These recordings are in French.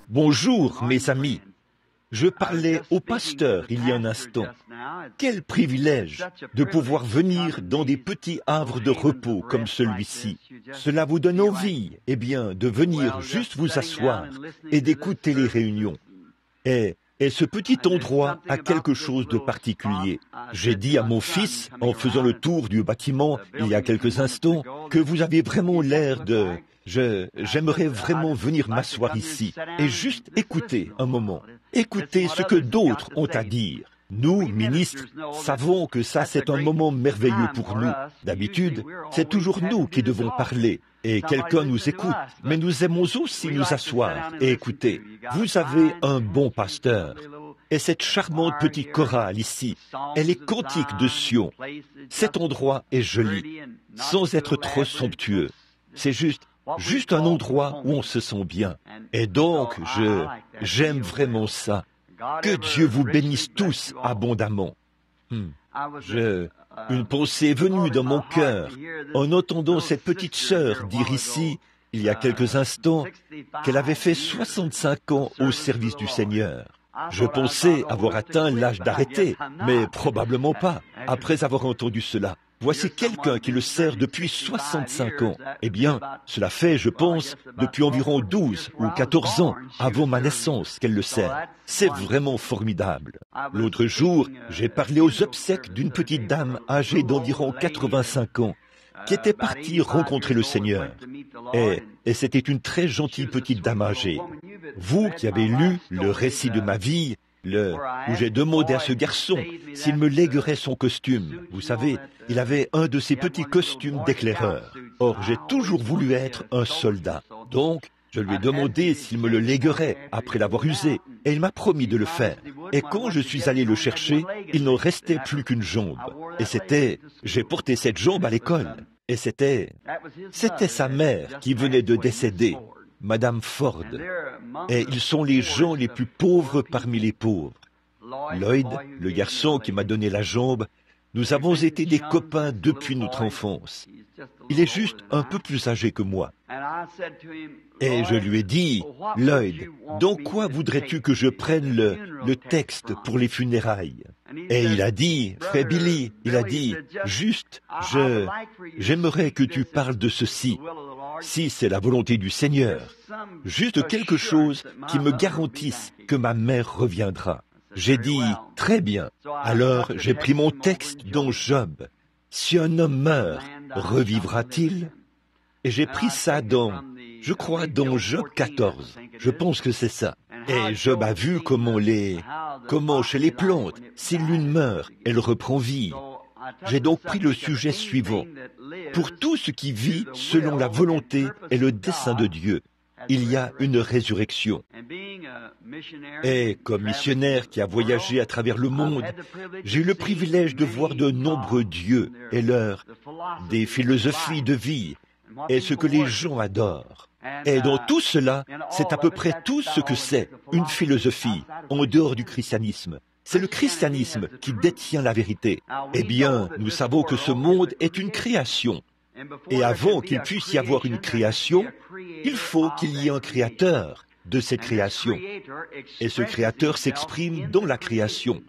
Bonjour, mes amis. Je parlais au pasteur il y a un instant. Quel privilège de pouvoir venir dans des petits havres de repos comme celui-ci. Cela vous donne envie, de venir juste vous asseoir et d'écouter les réunions. Et ce petit endroit a quelque chose de particulier. J'ai dit à mon fils, en faisant le tour du bâtiment il y a quelques instants, que vous avez vraiment l'air de... J'aimerais vraiment venir m'asseoir ici et juste écouter un moment. Écouter ce que d'autres ont à dire. Nous, ministres, savons que ça c'est un moment merveilleux pour nous. D'habitude, c'est toujours nous qui devons parler et quelqu'un nous écoute. Mais nous aimons aussi nous asseoir et écouter. Vous avez un bon pasteur. Et cette charmante petite chorale ici, elle est cantique de Sion. Cet endroit est joli, sans être trop somptueux. C'est juste un endroit où on se sent bien. Et donc, j'aime vraiment ça. Que Dieu vous bénisse tous abondamment. Une pensée est venue dans mon cœur en entendant cette petite sœur dire ici, il y a quelques instants, qu'elle avait fait 65 ans au service du Seigneur. Je pensais avoir atteint l'âge d'arrêter, mais probablement pas, après avoir entendu cela. Voici quelqu'un qui le sert depuis 65 ans. Cela fait, je pense, depuis environ 12 ou 14 ans avant ma naissance qu'elle le sert. C'est vraiment formidable. L'autre jour, j'ai parlé aux obsèques d'une petite dame âgée d'environ 85 ans, qui était partie rencontrer le Seigneur. Et c'était une très gentille petite dame âgée. Vous qui avez lu le récit de ma vie, où j'ai demandé à ce garçon s'il me léguerait son costume. Vous savez, il avait un de ces petits costumes d'éclaireur. Or, j'ai toujours voulu être un soldat. Donc, je lui ai demandé s'il me le léguerait après l'avoir usé, et il m'a promis de le faire. Et quand je suis allé le chercher, il n'en restait plus qu'une jambe. J'ai porté cette jambe à l'école. Et c'était sa mère qui venait de décéder, Madame Ford. Et ils sont les gens les plus pauvres parmi les pauvres. Lloyd, le garçon qui m'a donné la jambe, nous avons été des copains depuis notre enfance. Il est juste un peu plus âgé que moi. Et je lui ai dit, Lloyd, dans quoi voudrais-tu que je prenne le texte pour les funérailles? Et il a dit, frère Billy, j'aimerais que tu parles de ceci, si c'est la volonté du Seigneur. Juste quelque chose qui me garantisse que ma mère reviendra. J'ai dit, très bien. Alors j'ai pris mon texte dans Job. Si un homme meurt, revivra-t-il? Et j'ai pris ça dans Job 14. Je pense que c'est ça. Et Job a vu comment chez les plantes, si l'une meurt, elle reprend vie. J'ai donc pris le sujet suivant. Pour tout ce qui vit selon la volonté et le dessein de Dieu, il y a une résurrection. Et comme missionnaire qui a voyagé à travers le monde, j'ai eu le privilège de voir de nombreux dieux et des philosophies de vie et ce que les gens adorent. Et dans tout cela, c'est à peu près tout ce que c'est une philosophie en dehors du christianisme. C'est le christianisme qui détient la vérité. Nous savons que ce monde est une création. Et avant qu'il puisse y avoir une création, il faut qu'il y ait un créateur de cette création. Et ce créateur s'exprime dans la création.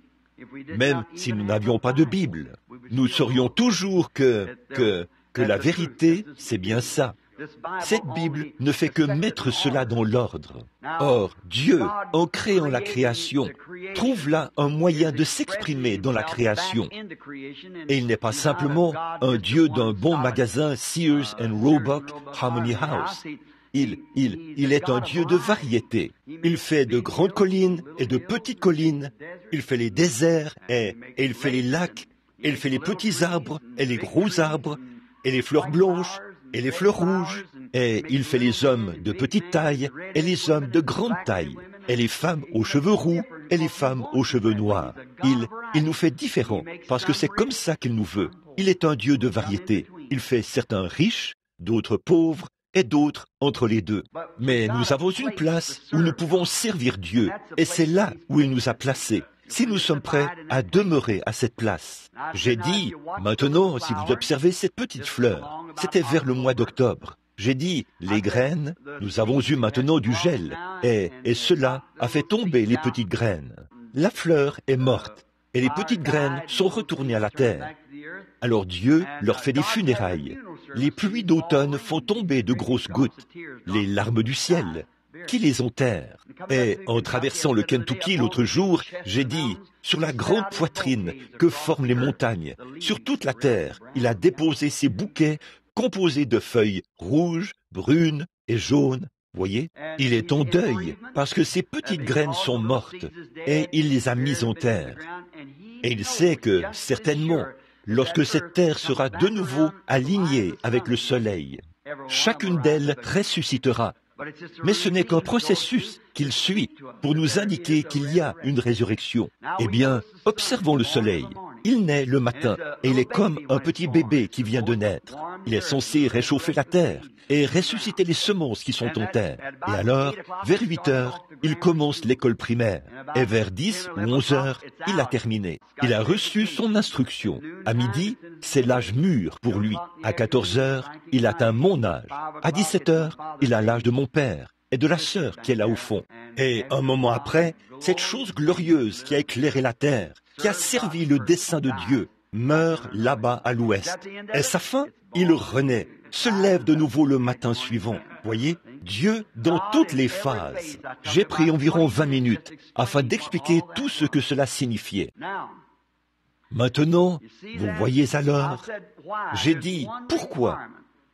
Même si nous n'avions pas de Bible, nous saurions toujours que la vérité, c'est bien ça. Cette Bible ne fait que mettre cela dans l'ordre. Or, Dieu, en créant la création, trouve là un moyen de s'exprimer dans la création. Et il n'est pas simplement un Dieu d'un bon magasin Sears and Roebuck Harmony House. Il est un Dieu de variété. Il fait de grandes collines et de petites collines. Il fait les déserts et il fait les lacs. Et il fait les petits arbres et les gros arbres et les fleurs blanches et les fleurs rouges, et il fait les hommes de petite taille et les hommes de grande taille, et les femmes aux cheveux roux et les femmes aux cheveux noirs. Il nous fait différents, parce que c'est comme ça qu'il nous veut. Il est un Dieu de variété. Il fait certains riches, d'autres pauvres, et d'autres entre les deux. Mais nous avons une place où nous pouvons servir Dieu, et c'est là où il nous a placés. Si nous sommes prêts à demeurer à cette place. J'ai dit, maintenant, si vous observez cette petite fleur, c'était vers le mois d'octobre. J'ai dit, les graines, nous avons eu maintenant du gel, et cela a fait tomber les petites graines. La fleur est morte, et les petites graines sont retournées à la terre. Alors Dieu leur fait des funérailles. Les pluies d'automne font tomber de grosses gouttes, les larmes du ciel, qui les enterrent. Et en traversant le Kentucky l'autre jour, j'ai dit, sur la grande poitrine que forment les montagnes, sur toute la terre, il a déposé ses bouquets composés de feuilles rouges, brunes et jaunes. Voyez, il est en deuil parce que ses petites graines sont mortes et il les a mises en terre. Et il sait que, certainement, lorsque cette terre sera de nouveau alignée avec le soleil, chacune d'elles ressuscitera. Mais ce n'est qu'un processus qu'il suit pour nous indiquer qu'il y a une résurrection. Eh bien, observons le soleil. Il naît le matin et il est comme un petit bébé qui vient de naître. Il est censé réchauffer la terre et ressusciter les semences qui sont en terre. Et alors, vers 8 heures, il commence l'école primaire. Et vers 10 ou 11 heures, il a terminé. Il a reçu son instruction. À midi, c'est l'âge mûr pour lui. À 14 heures, il atteint mon âge. À 17 heures, il a l'âge de mon père et de la sœur qui est là au fond. Et un moment après, cette chose glorieuse qui a éclairé la terre, qui a servi le dessein de Dieu, meurt là-bas à l'ouest. Et sa fin, il renaît, se lève de nouveau le matin suivant. Voyez, Dieu dans toutes les phases. J'ai pris environ 20 minutes afin d'expliquer tout ce que cela signifiait. Maintenant, vous voyez alors, j'ai dit, pourquoi?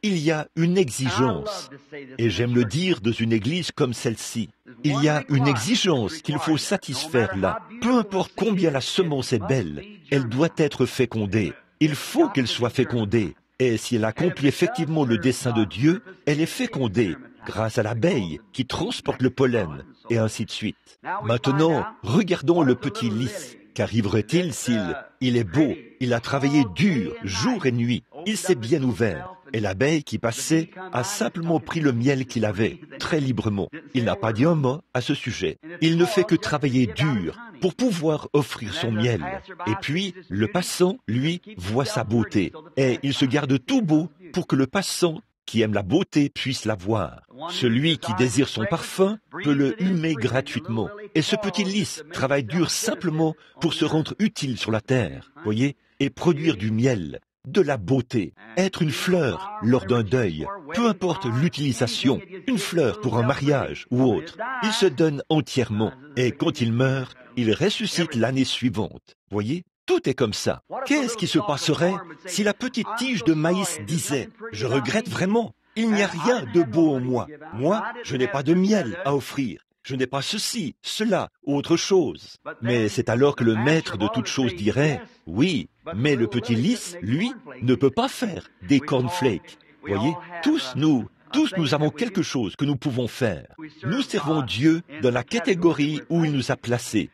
Il y a une exigence, et j'aime le dire dans une église comme celle-ci. Il y a une exigence qu'il faut satisfaire là. Peu importe combien la semence est belle, elle doit être fécondée. Il faut qu'elle soit fécondée. Et si elle accomplit effectivement le dessein de Dieu, elle est fécondée grâce à l'abeille qui transporte le pollen, et ainsi de suite. Maintenant, regardons le petit lys. Qu'arriverait-il s'il est beau, il a travaillé dur, jour et nuit, il s'est bien ouvert, et l'abeille qui passait a simplement pris le miel qu'il avait, très librement. Il n'a pas dit un mot à ce sujet. Il ne fait que travailler dur pour pouvoir offrir son miel. Et puis, le passant, lui, voit sa beauté, et il se garde tout beau pour que le passant qui aime la beauté puisse la voir. Celui qui désire son parfum peut le humer gratuitement. Et ce petit lys travaille dur simplement pour se rendre utile sur la terre, voyez, et produire du miel, de la beauté, être une fleur lors d'un deuil, peu importe l'utilisation, une fleur pour un mariage ou autre. Il se donne entièrement, et quand il meurt, il ressuscite l'année suivante, voyez. Tout est comme ça. Qu'est-ce qui se passerait si la petite tige de maïs disait « Je regrette vraiment, il n'y a rien de beau en moi. Moi, je n'ai pas de miel à offrir. Je n'ai pas ceci, cela, ou autre chose. » Mais c'est alors que le maître de toute chose dirait « Oui, mais le petit lys, lui, ne peut pas faire des cornflakes. » Voyez, tous nous avons quelque chose que nous pouvons faire. Nous servons Dieu dans la catégorie où il nous a placés.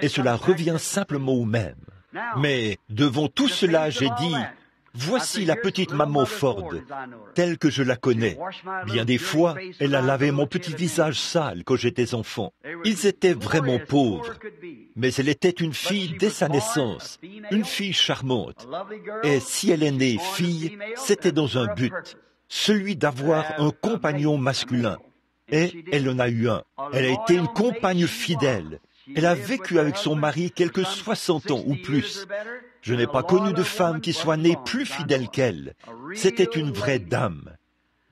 Et cela revient simplement au même. Mais devant tout cela, j'ai dit, voici la petite maman Ford, telle que je la connais. Bien des fois, elle a lavé mon petit visage sale quand j'étais enfant. Ils étaient vraiment pauvres. Mais elle était une fille dès sa naissance, une fille charmante. Et si elle est née fille, c'était dans un but, celui d'avoir un compagnon masculin. Et elle en a eu un. Elle a été une compagne fidèle. Elle a vécu avec son mari quelques 60 ans ou plus. Je n'ai pas connu de femme qui soit née plus fidèle qu'elle. C'était une vraie dame.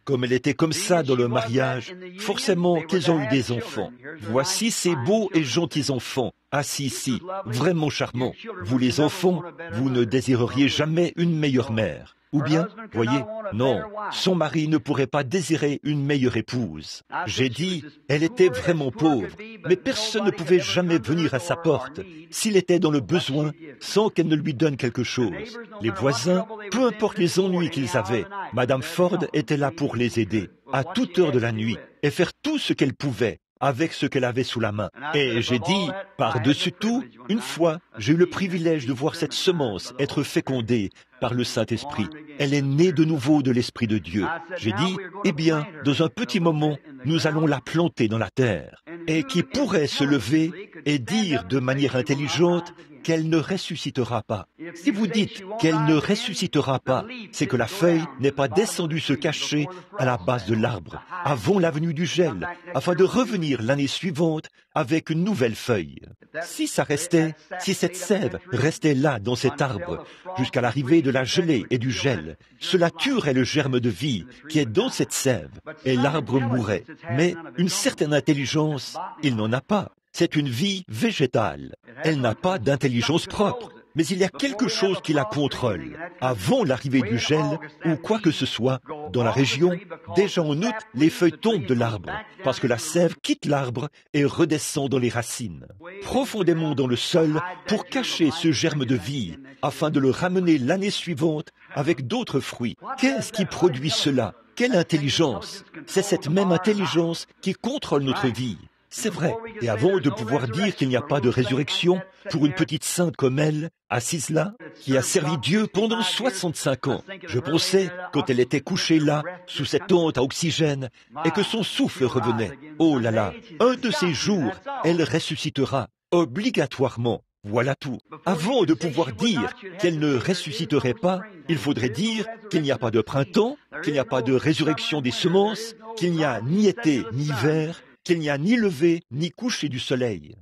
Comme elle était comme ça dans le mariage, forcément qu'ils ont eu des enfants. Voici ces beaux et gentils enfants, assis ici, vraiment charmants. Vous les enfants, vous ne désireriez jamais une meilleure mère. Ou bien, voyez, non, son mari ne pourrait pas désirer une meilleure épouse. J'ai dit, elle était vraiment pauvre, mais personne ne pouvait jamais venir à sa porte s'il était dans le besoin sans qu'elle ne lui donne quelque chose. Les voisins, peu importe les ennuis qu'ils avaient, Madame Ford était là pour les aider, à toute heure de la nuit, et faire tout ce qu'elle pouvait avec ce qu'elle avait sous la main. Et j'ai dit, par-dessus tout, une fois, j'ai eu le privilège de voir cette semence être fécondée par le Saint-Esprit. Elle est née de nouveau de l'Esprit de Dieu. J'ai dit, eh bien, dans un petit moment, nous allons la planter dans la terre. Et qui pourrait se lever et dire de manière intelligente qu'elle ne ressuscitera pas. Si vous dites qu'elle ne ressuscitera pas, c'est que la feuille n'est pas descendue se cacher à la base de l'arbre, avant la venue du gel, afin de revenir l'année suivante avec une nouvelle feuille. Si ça restait, si cette sève restait là dans cet arbre, jusqu'à l'arrivée de la gelée et du gel, cela tuerait le germe de vie qui est dans cette sève, et l'arbre mourrait. Mais une certaine intelligence, il n'en a pas. C'est une vie végétale. Elle n'a pas d'intelligence propre. Mais il y a quelque chose qui la contrôle. Avant l'arrivée du gel ou quoi que ce soit, dans la région, déjà en août, les feuilles tombent de l'arbre, parce que la sève quitte l'arbre et redescend dans les racines, profondément dans le sol, pour cacher ce germe de vie, afin de le ramener l'année suivante avec d'autres fruits. Qu'est-ce qui produit cela? Quelle intelligence? C'est cette même intelligence qui contrôle notre vie. C'est vrai. Et avant de pouvoir dire qu'il n'y a pas de résurrection pour une petite sainte comme elle, assise là, qui a servi Dieu pendant 65 ans, je pensais, quand elle était couchée là, sous cette tente à oxygène, et que son souffle revenait. Oh là là, un de ces jours, elle ressuscitera, obligatoirement. Voilà tout. Avant de pouvoir dire qu'elle ne ressusciterait pas, il faudrait dire qu'il n'y a pas de printemps, qu'il n'y a pas de résurrection des semences, qu'il n'y a ni été ni hiver, qu'il n'y a ni lever ni coucher du soleil,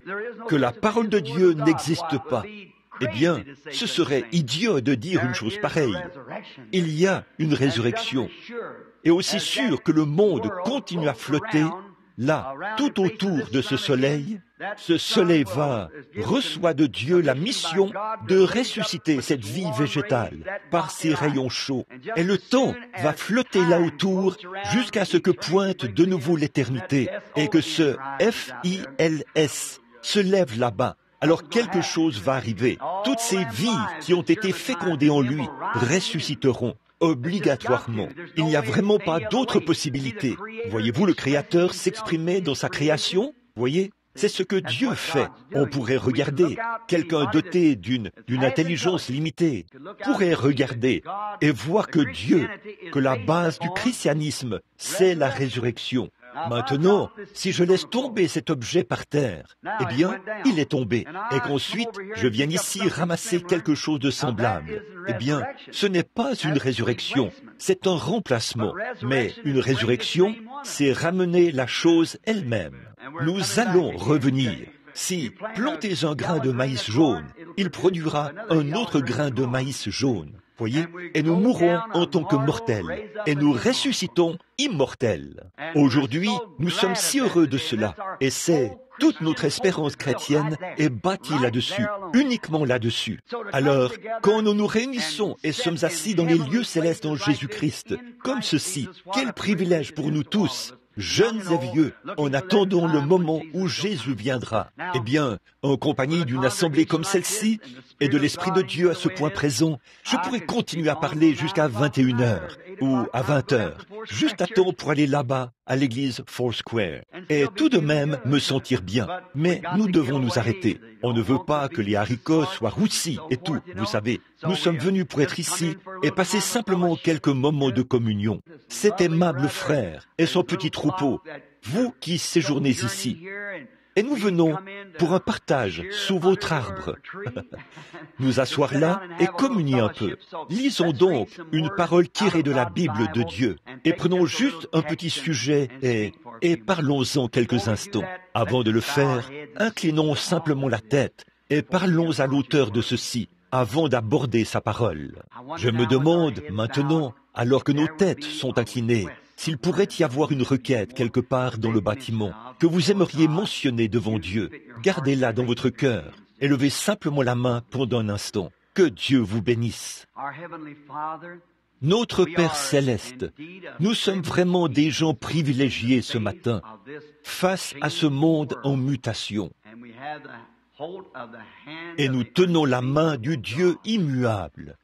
que la parole de Dieu n'existe pas. Eh bien, ce serait idiot de dire une chose pareille. Il y a une résurrection. Et aussi sûr que le monde continue à flotter, là, tout autour de ce soleil reçoit de Dieu la mission de ressusciter cette vie végétale par ses rayons chauds. Et le temps va flotter là autour jusqu'à ce que pointe de nouveau l'éternité et que ce F-I-L-S se lève là-bas. Alors quelque chose va arriver. Toutes ces vies qui ont été fécondées en lui ressusciteront. Obligatoirement. Il n'y a vraiment pas d'autre possibilité. Voyez-vous le Créateur s'exprimer dans sa création? Voyez? C'est ce que Dieu fait. On pourrait regarder. Quelqu'un doté d'une intelligence limitée pourrait regarder et voir que Dieu, que la base du christianisme, c'est la résurrection. Maintenant, si je laisse tomber cet objet par terre, eh bien, il est tombé, et qu'ensuite, je viens ici ramasser quelque chose de semblable. Eh bien, ce n'est pas une résurrection, c'est un remplacement. Mais une résurrection, c'est ramener la chose elle-même. Nous allons revenir. Si plantez un grain de maïs jaune, il produira un autre grain de maïs jaune. Voyez? Et nous mourrons en tant que mortels, et nous ressuscitons immortels. Aujourd'hui, nous sommes si heureux de cela, et c'est toute notre espérance chrétienne est bâtie là-dessus, uniquement là-dessus. Alors, quand nous nous réunissons et sommes assis dans les lieux célestes en Jésus-Christ, comme ceci, quel privilège pour nous tous, jeunes et vieux, en attendant le moment où Jésus viendra. Eh bien, en compagnie d'une assemblée comme celle-ci, et de l'Esprit de Dieu à ce point présent, je pourrais continuer à parler jusqu'à 21h ou à 20h, juste à temps pour aller là-bas, à l'église Foursquare, et tout de même me sentir bien. Mais nous devons nous arrêter. On ne veut pas que les haricots soient roussis et tout, vous savez. Nous sommes venus pour être ici et passer simplement quelques moments de communion. Cet aimable frère et son petit troupeau, vous qui séjournez ici, et nous venons pour un partage sous votre arbre. Nous asseoir là et communier un peu. Lisons donc une parole tirée de la Bible de Dieu et prenons juste un petit sujet et parlons-en quelques instants. Avant de le faire, inclinons simplement la tête et parlons à l'auteur de ceci avant d'aborder sa parole. Je me demande maintenant, alors que nos têtes sont inclinées, s'il pourrait y avoir une requête quelque part dans le bâtiment que vous aimeriez mentionner devant Dieu. Gardez-la dans votre cœur et levez simplement la main pendant un instant. Que Dieu vous bénisse. Notre Père céleste, nous sommes vraiment des gens privilégiés ce matin face à ce monde en mutation. Et nous tenons la main du Dieu immuable.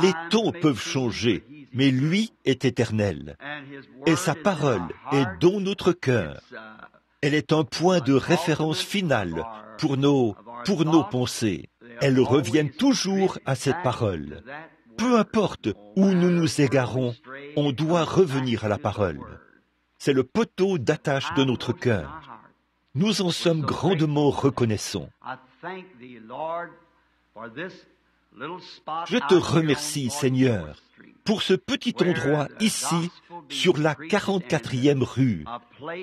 Les temps peuvent changer, mais lui est éternel. Et sa parole est dans notre cœur. Elle est un point de référence final pour nos pensées. Elles reviennent toujours à cette parole. Peu importe où nous nous égarons, on doit revenir à la parole. C'est le poteau d'attache de notre cœur. Nous en sommes grandement reconnaissants. Je te remercie, Seigneur, pour ce petit endroit ici, sur la 44e rue,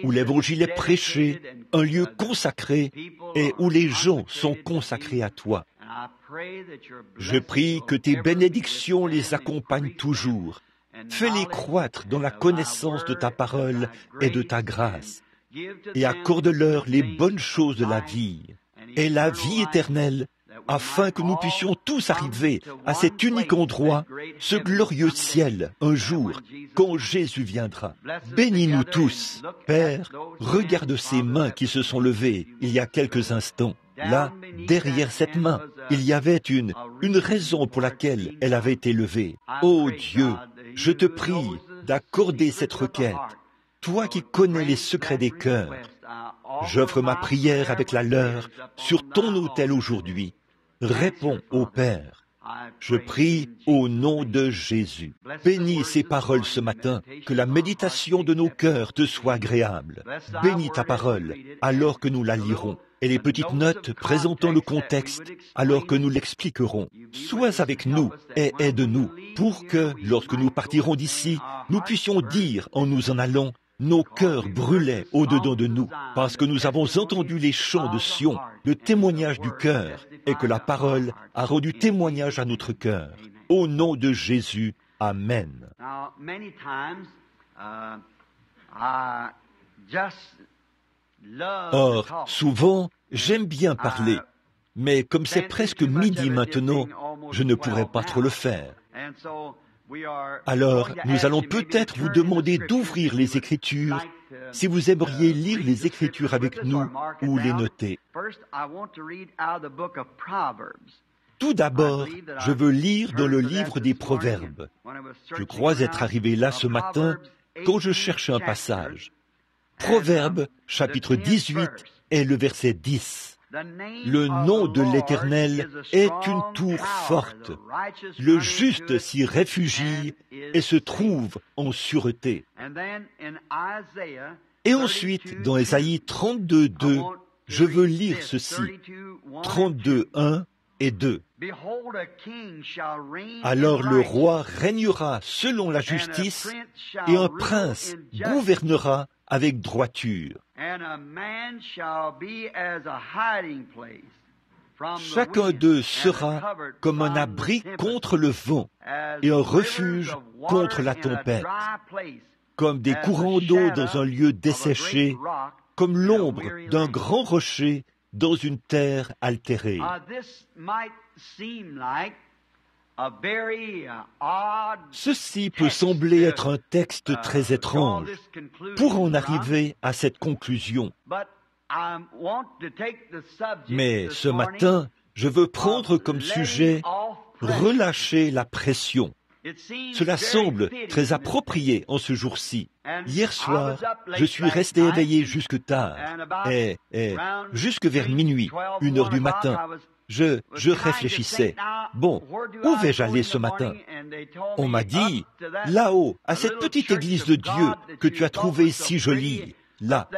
où l'Évangile est prêché, un lieu consacré et où les gens sont consacrés à toi. Je prie que tes bénédictions les accompagnent toujours. Fais-les croître dans la connaissance de ta parole et de ta grâce, et accorde-leur les bonnes choses de la vie et la vie éternelle, afin que nous puissions tous arriver à cet unique endroit, ce glorieux ciel, un jour, quand Jésus viendra. Bénis-nous tous. Père, regarde ces mains qui se sont levées il y a quelques instants. Là, derrière cette main, il y avait une raison pour laquelle elle avait été levée. Ô Dieu, je te prie d'accorder cette requête, toi qui connais les secrets des cœurs. J'offre ma prière avec la leur sur ton autel aujourd'hui. Réponds au Père. Je prie au nom de Jésus. Bénis ces paroles ce matin, que la méditation de nos cœurs te soit agréable. Bénis ta parole alors que nous la lirons, et les petites notes présentant le contexte alors que nous l'expliquerons. Sois avec nous et aide-nous pour que, lorsque nous partirons d'ici, nous puissions dire en nous en allant, nos cœurs brûlaient au-dedans de nous, parce que nous avons entendu les chants de Sion, le témoignage du cœur, et que la parole a rendu témoignage à notre cœur. Au nom de Jésus, Amen. Or, souvent, j'aime bien parler, mais comme c'est presque midi maintenant, je ne pourrais pas trop le faire. Alors, nous allons peut-être vous demander d'ouvrir les Écritures si vous aimeriez lire les Écritures avec nous ou les noter. Tout d'abord, je veux lire dans le livre des Proverbes. Je crois être arrivé là ce matin quand je cherchais un passage. Proverbes, chapitre 18, est le verset 10. Le nom de l'Éternel est une tour forte. Le juste s'y réfugie et se trouve en sûreté. Et ensuite, dans Ésaïe 32, 2, je veux lire ceci. 32, 1 et 2. Alors le roi régnera selon la justice et un prince gouvernera avec droiture. Chacun d'eux sera comme un abri contre le vent et un refuge contre la tempête, comme des courants d'eau dans un lieu desséché, comme l'ombre d'un grand rocher dans une terre altérée. Ceci peut sembler être un texte très étrange pour en arriver à cette conclusion. Mais ce matin, je veux prendre comme sujet « relâcher la pression ». Cela semble très approprié en ce jour-ci. Hier soir, je suis resté éveillé jusque tard, et jusque vers minuit, 1h du matin. Je réfléchissais. Bon, où vais-je aller ce matin? On m'a dit, là-haut, à cette petite église de Dieu que tu as trouvée si jolie, là,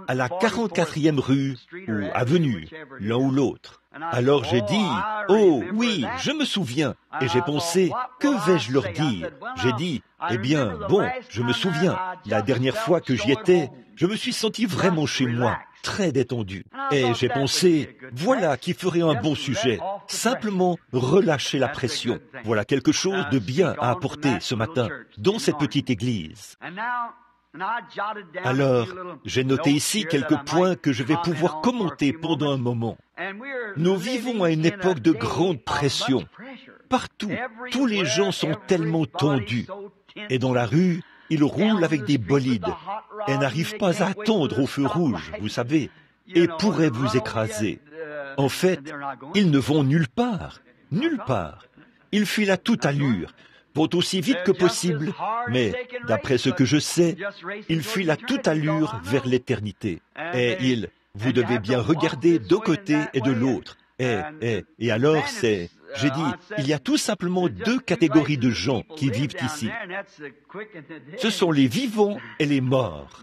à la 44e rue ou avenue, l'un ou l'autre. Alors j'ai dit, oh oui, je me souviens. Et j'ai pensé, que vais-je leur dire? J'ai dit, eh bien, bon, je me souviens, la dernière fois que j'y étais, je me suis senti vraiment chez moi, très détendu. Et j'ai pensé, voilà qui ferait un bon sujet, simplement relâcher la pression. Voilà quelque chose de bien à apporter ce matin dans cette petite église. Alors, j'ai noté ici quelques points que je vais pouvoir commenter pendant un moment. Nous vivons à une époque de grande pression. Partout, tous les gens sont tellement tendus. Et dans la rue, ils roulent avec des bolides et n'arrivent pas à attendre au feu rouge, vous savez, et pourraient vous écraser. En fait, ils ne vont nulle part, nulle part. Ils filent à toute allure, vont aussi vite que possible, mais, d'après ce que je sais, ils filent à toute allure vers l'éternité. Et vous devez bien regarder d'un côté et de l'autre. Et alors j'ai dit, il y a tout simplement deux catégories de gens qui vivent ici. Ce sont les vivants et les morts.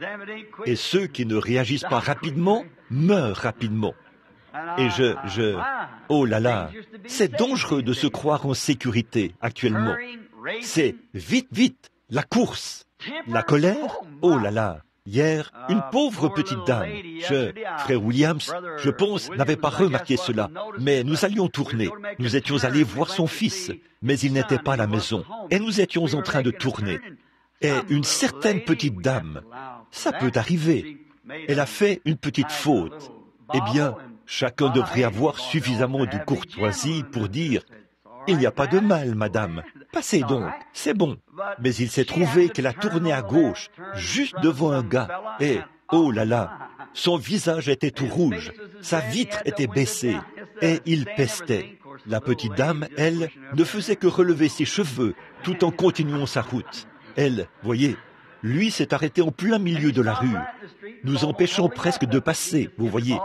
Et ceux qui ne réagissent pas rapidement meurent rapidement. Oh là là, c'est dangereux de se croire en sécurité actuellement. C'est vite, vite, la course. La colère, oh là là. Hier, une pauvre petite dame, frère Williams, je pense, n'avait pas remarqué cela, mais nous allions tourner. Nous étions allés voir son fils, mais il n'était pas à la maison, et nous étions en train de tourner. Et une certaine petite dame, ça peut arriver, elle a fait une petite faute. Eh bien, chacun devrait avoir suffisamment de courtoisie pour dire « Il n'y a pas de mal, madame, passez donc, c'est bon ». Mais il s'est trouvé qu'elle a tourné à gauche, juste devant un gars, et, oh là là, son visage était tout rouge, sa vitre était baissée, et il pestait. La petite dame, elle, ne faisait que relever ses cheveux, tout en continuant sa route. Elle, voyez, lui s'est arrêté en plein milieu de la rue, nous empêchant presque de passer, vous voyez,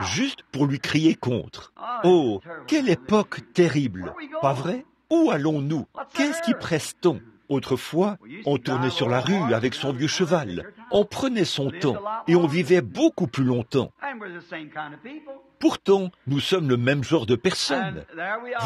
juste pour lui crier contre. Oh, quelle époque terrible, pas vrai? Où allons-nous? Qu'est-ce qui presse-t-on? Autrefois, on tournait sur la rue avec son vieux cheval, on prenait son temps et on vivait beaucoup plus longtemps. Pourtant, nous sommes le même genre de personnes.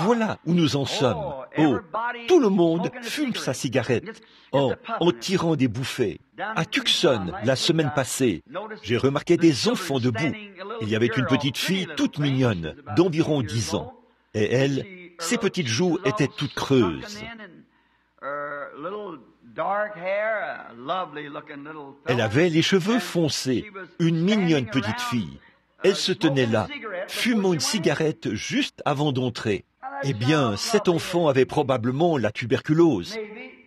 Voilà où nous en sommes. Oh, tout le monde fume sa cigarette en tirant des bouffées. À Tucson, la semaine passée, j'ai remarqué des enfants debout. Il y avait une petite fille toute mignonne, d'environ 10 ans. Et elle, ses petites joues étaient toutes creuses. Elle avait les cheveux foncés, une mignonne petite fille. Elle se tenait là, fumant une cigarette juste avant d'entrer. Eh bien, cet enfant avait probablement la tuberculose,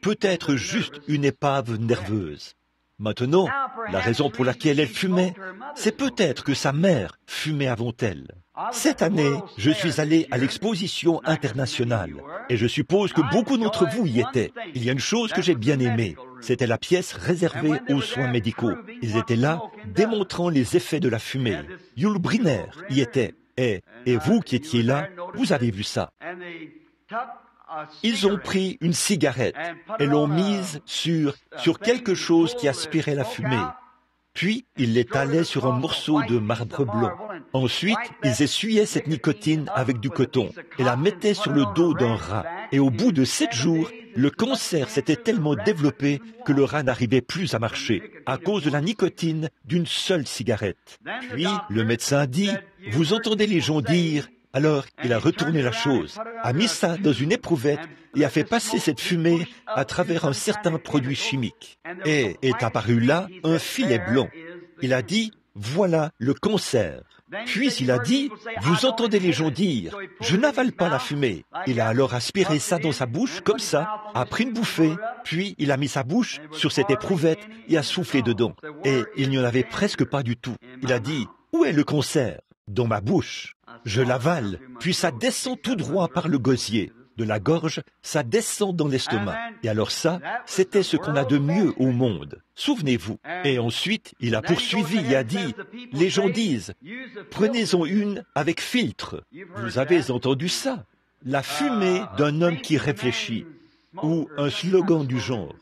peut-être juste une épave nerveuse. Maintenant, la raison pour laquelle elle fumait, c'est peut-être que sa mère fumait avant elle. Cette année, je suis allé à l'exposition internationale et je suppose que beaucoup d'entre vous y étaient. Il y a une chose que j'ai bien aimée, c'était la pièce réservée aux soins médicaux. Ils étaient là, démontrant les effets de la fumée. Yul Brynner y était. Et vous qui étiez là, vous avez vu ça. Ils ont pris une cigarette et l'ont mise sur quelque chose qui aspirait la fumée. Puis, ils l'étalaient sur un morceau de marbre blanc. Ensuite, ils essuyaient cette nicotine avec du coton et la mettaient sur le dos d'un rat. Et au bout de 7 jours, le cancer s'était tellement développé que le rat n'arrivait plus à marcher à cause de la nicotine d'une seule cigarette. Puis, le médecin dit, « Vous entendez les gens dire... » Alors, il a retourné la chose, a mis ça dans une éprouvette et a fait passer cette fumée à travers un certain produit chimique. Et est apparu là un filet blanc. Il a dit, voilà le cancer. Puis il a dit, vous entendez les gens dire, je n'avale pas la fumée. Il a alors aspiré ça dans sa bouche, comme ça, a pris une bouffée, puis il a mis sa bouche sur cette éprouvette et a soufflé dedans. Et il n'y en avait presque pas du tout. Il a dit, où est le cancer? Dans ma bouche. Je l'avale, puis ça descend tout droit par le gosier. De la gorge, ça descend dans l'estomac. Et alors ça, c'était ce qu'on a de mieux au monde. Souvenez-vous. Et ensuite, il a poursuivi et a dit, les gens disent, prenez-en une avec filtre. Vous avez entendu ça? La fumée d'un homme qui réfléchit. Ou un slogan du genre.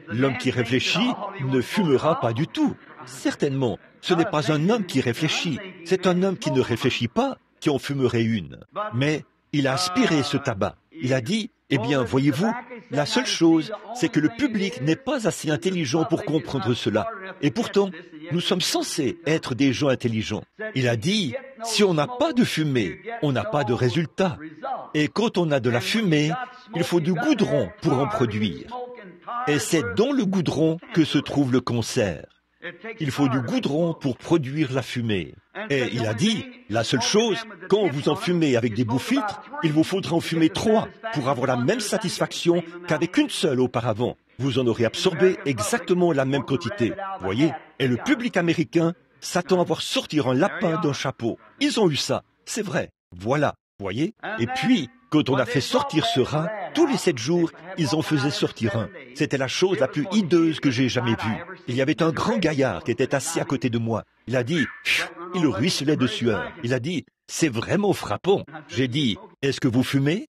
L'homme qui réfléchit ne fumera pas du tout. Certainement, ce n'est pas un homme qui réfléchit, c'est un homme qui ne réfléchit pas qui en fumerait une. Mais il a aspiré ce tabac. Il a dit, eh bien, voyez-vous, la seule chose, c'est que le public n'est pas assez intelligent pour comprendre cela. Et pourtant, nous sommes censés être des gens intelligents. Il a dit, si on n'a pas de fumée, on n'a pas de résultat. Et quand on a de la fumée, il faut du goudron pour en produire. Et c'est dans le goudron que se trouve le cancer. Il faut du goudron pour produire la fumée. Et il a dit, la seule chose, quand vous en fumez avec des bouts-filtres, il vous faudra en fumer 3 pour avoir la même satisfaction qu'avec une seule auparavant. Vous en aurez absorbé exactement la même quantité. Voyez? Et le public américain s'attend à voir sortir un lapin d'un chapeau. Ils ont eu ça. C'est vrai. Voilà. Voyez? Et puis, quand on a fait sortir ce rat, tous les 7 jours, ils en faisaient sortir un. C'était la chose la plus hideuse que j'ai jamais vue. Il y avait un grand gaillard qui était assis à côté de moi. Il a dit, il ruisselait de sueur. Il a dit, c'est vraiment frappant. J'ai dit, est-ce que vous fumez?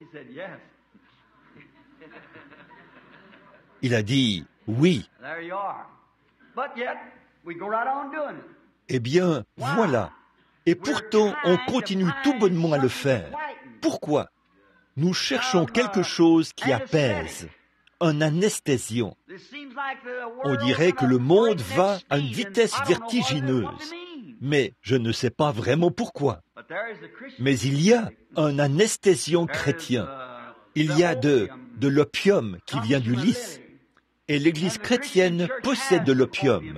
Il a dit, oui. Eh bien, voilà. Et pourtant, on continue tout bonnement à le faire. Pourquoi? Nous cherchons quelque chose qui apaise, un anesthésiant. On dirait que le monde va à une vitesse vertigineuse. Mais je ne sais pas vraiment pourquoi. Mais il y a un anesthésiant chrétien. Il y a de l'opium qui vient du lys. Et l'Église chrétienne possède de l'opium.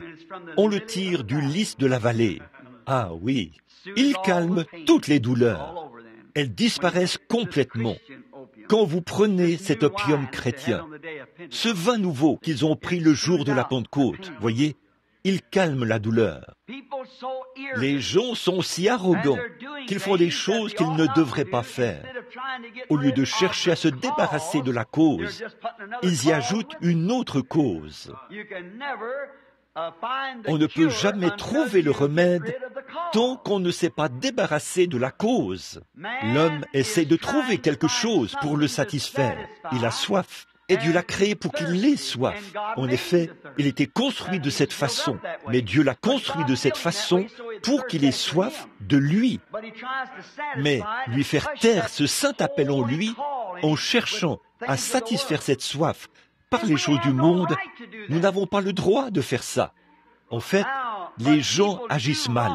On le tire du lys de la vallée. Ah oui, il calme toutes les douleurs. Elles disparaissent complètement. Quand vous prenez cet opium chrétien, ce vin nouveau qu'ils ont pris le jour de la Pentecôte, voyez, il calme la douleur. Les gens sont si arrogants qu'ils font des choses qu'ils ne devraient pas faire. Au lieu de chercher à se débarrasser de la cause, ils y ajoutent une autre cause. On ne peut jamais trouver le remède tant qu'on ne s'est pas débarrassé de la cause. L'homme essaie de trouver quelque chose pour le satisfaire. Il a soif. Et Dieu l'a créé pour qu'il ait soif. En effet, il était construit de cette façon. Mais Dieu l'a construit de cette façon pour qu'il ait soif de lui. Mais lui faire taire ce saint appel en lui, en cherchant à satisfaire cette soif par les choses du monde, nous n'avons pas le droit de faire ça. En fait, les gens agissent mal,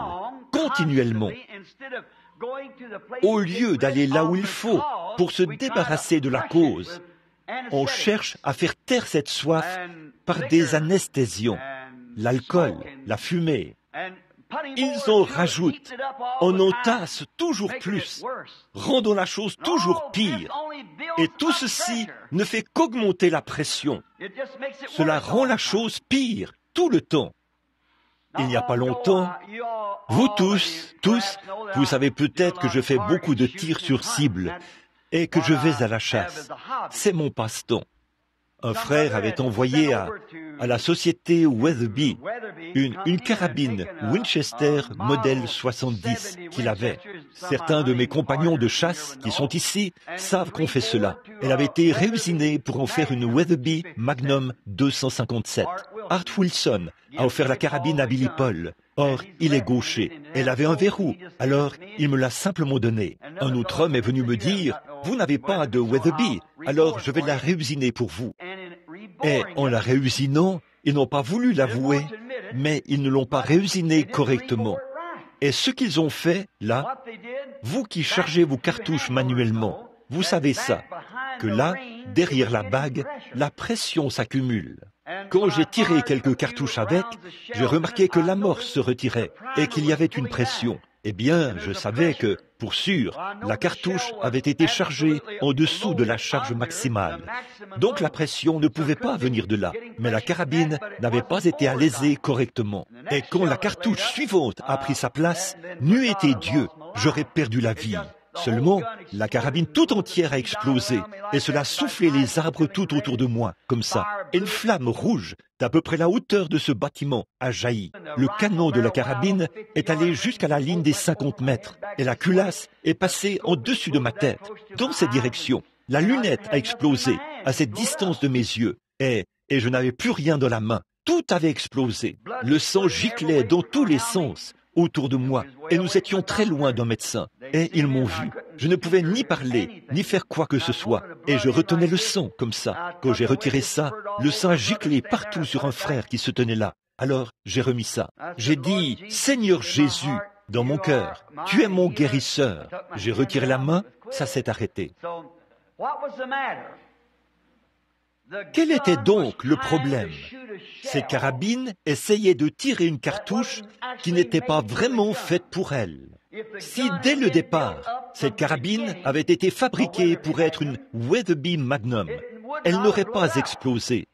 continuellement. Au lieu d'aller là où il faut pour se débarrasser de la cause, on cherche à faire taire cette soif par des anesthésiants, l'alcool, la fumée. Ils en rajoutent, on entasse toujours plus, rendant la chose toujours pire. Et tout ceci ne fait qu'augmenter la pression. Cela rend la chose pire tout le temps. Il n'y a pas longtemps, vous tous, vous savez peut-être que je fais beaucoup de tirs sur cible et que je vais à la chasse. C'est mon passe-temps. Un frère avait envoyé à la société Weatherby une carabine Winchester modèle 70 qu'il avait. Certains de mes compagnons de chasse qui sont ici savent qu'on fait cela. Elle avait été réusinée pour en faire une Weatherby Magnum 257. Art Wilson a offert la carabine à Billy Paul. Or, il est gaucher. Elle avait un verrou, alors il me l'a simplement donnée. Un autre homme est venu me dire, « Vous n'avez pas de Weatherby, alors je vais la réusiner pour vous. » Et en la réusinant, ils n'ont pas voulu l'avouer, mais ils ne l'ont pas réusinée correctement. Et ce qu'ils ont fait, là, vous qui chargez vos cartouches manuellement, vous savez ça, que là, derrière la bague, la pression s'accumule. Quand j'ai tiré quelques cartouches avec, j'ai remarqué que l'amorce se retirait et qu'il y avait une pression. Eh bien, je savais que, pour sûr, la cartouche avait été chargée en dessous de la charge maximale. Donc la pression ne pouvait pas venir de là, mais la carabine n'avait pas été alésée correctement. Et quand la cartouche suivante a pris sa place, n'eût été Dieu, j'aurais perdu la vie. Seulement, la carabine tout entière a explosé, et cela a soufflé les arbres tout autour de moi, comme ça. Et une flamme rouge, d'à peu près la hauteur de ce bâtiment, a jailli. Le canon de la carabine est allé jusqu'à la ligne des 50 mètres, et la culasse est passée en-dessus de ma tête, dans cette direction. La lunette a explosé, à cette distance de mes yeux, et je n'avais plus rien dans la main. Tout avait explosé. Le sang giclait dans tous les sens autour de moi, et nous étions très loin d'un médecin, et ils m'ont vu. Je ne pouvais ni parler, ni faire quoi que ce soit, et je retenais le sang, comme ça. Quand j'ai retiré ça, le sang a giclé partout sur un frère qui se tenait là. Alors, j'ai remis ça. J'ai dit, « Seigneur Jésus », dans mon cœur, « Tu es mon guérisseur ». J'ai retiré la main, ça s'est arrêté. Quel était donc le problème? Cette carabine essayait de tirer une cartouche qui n'était pas vraiment faite pour elle. Si dès le départ, cette carabine avait été fabriquée pour être une Weatherby Magnum, elle n'aurait pas explosé.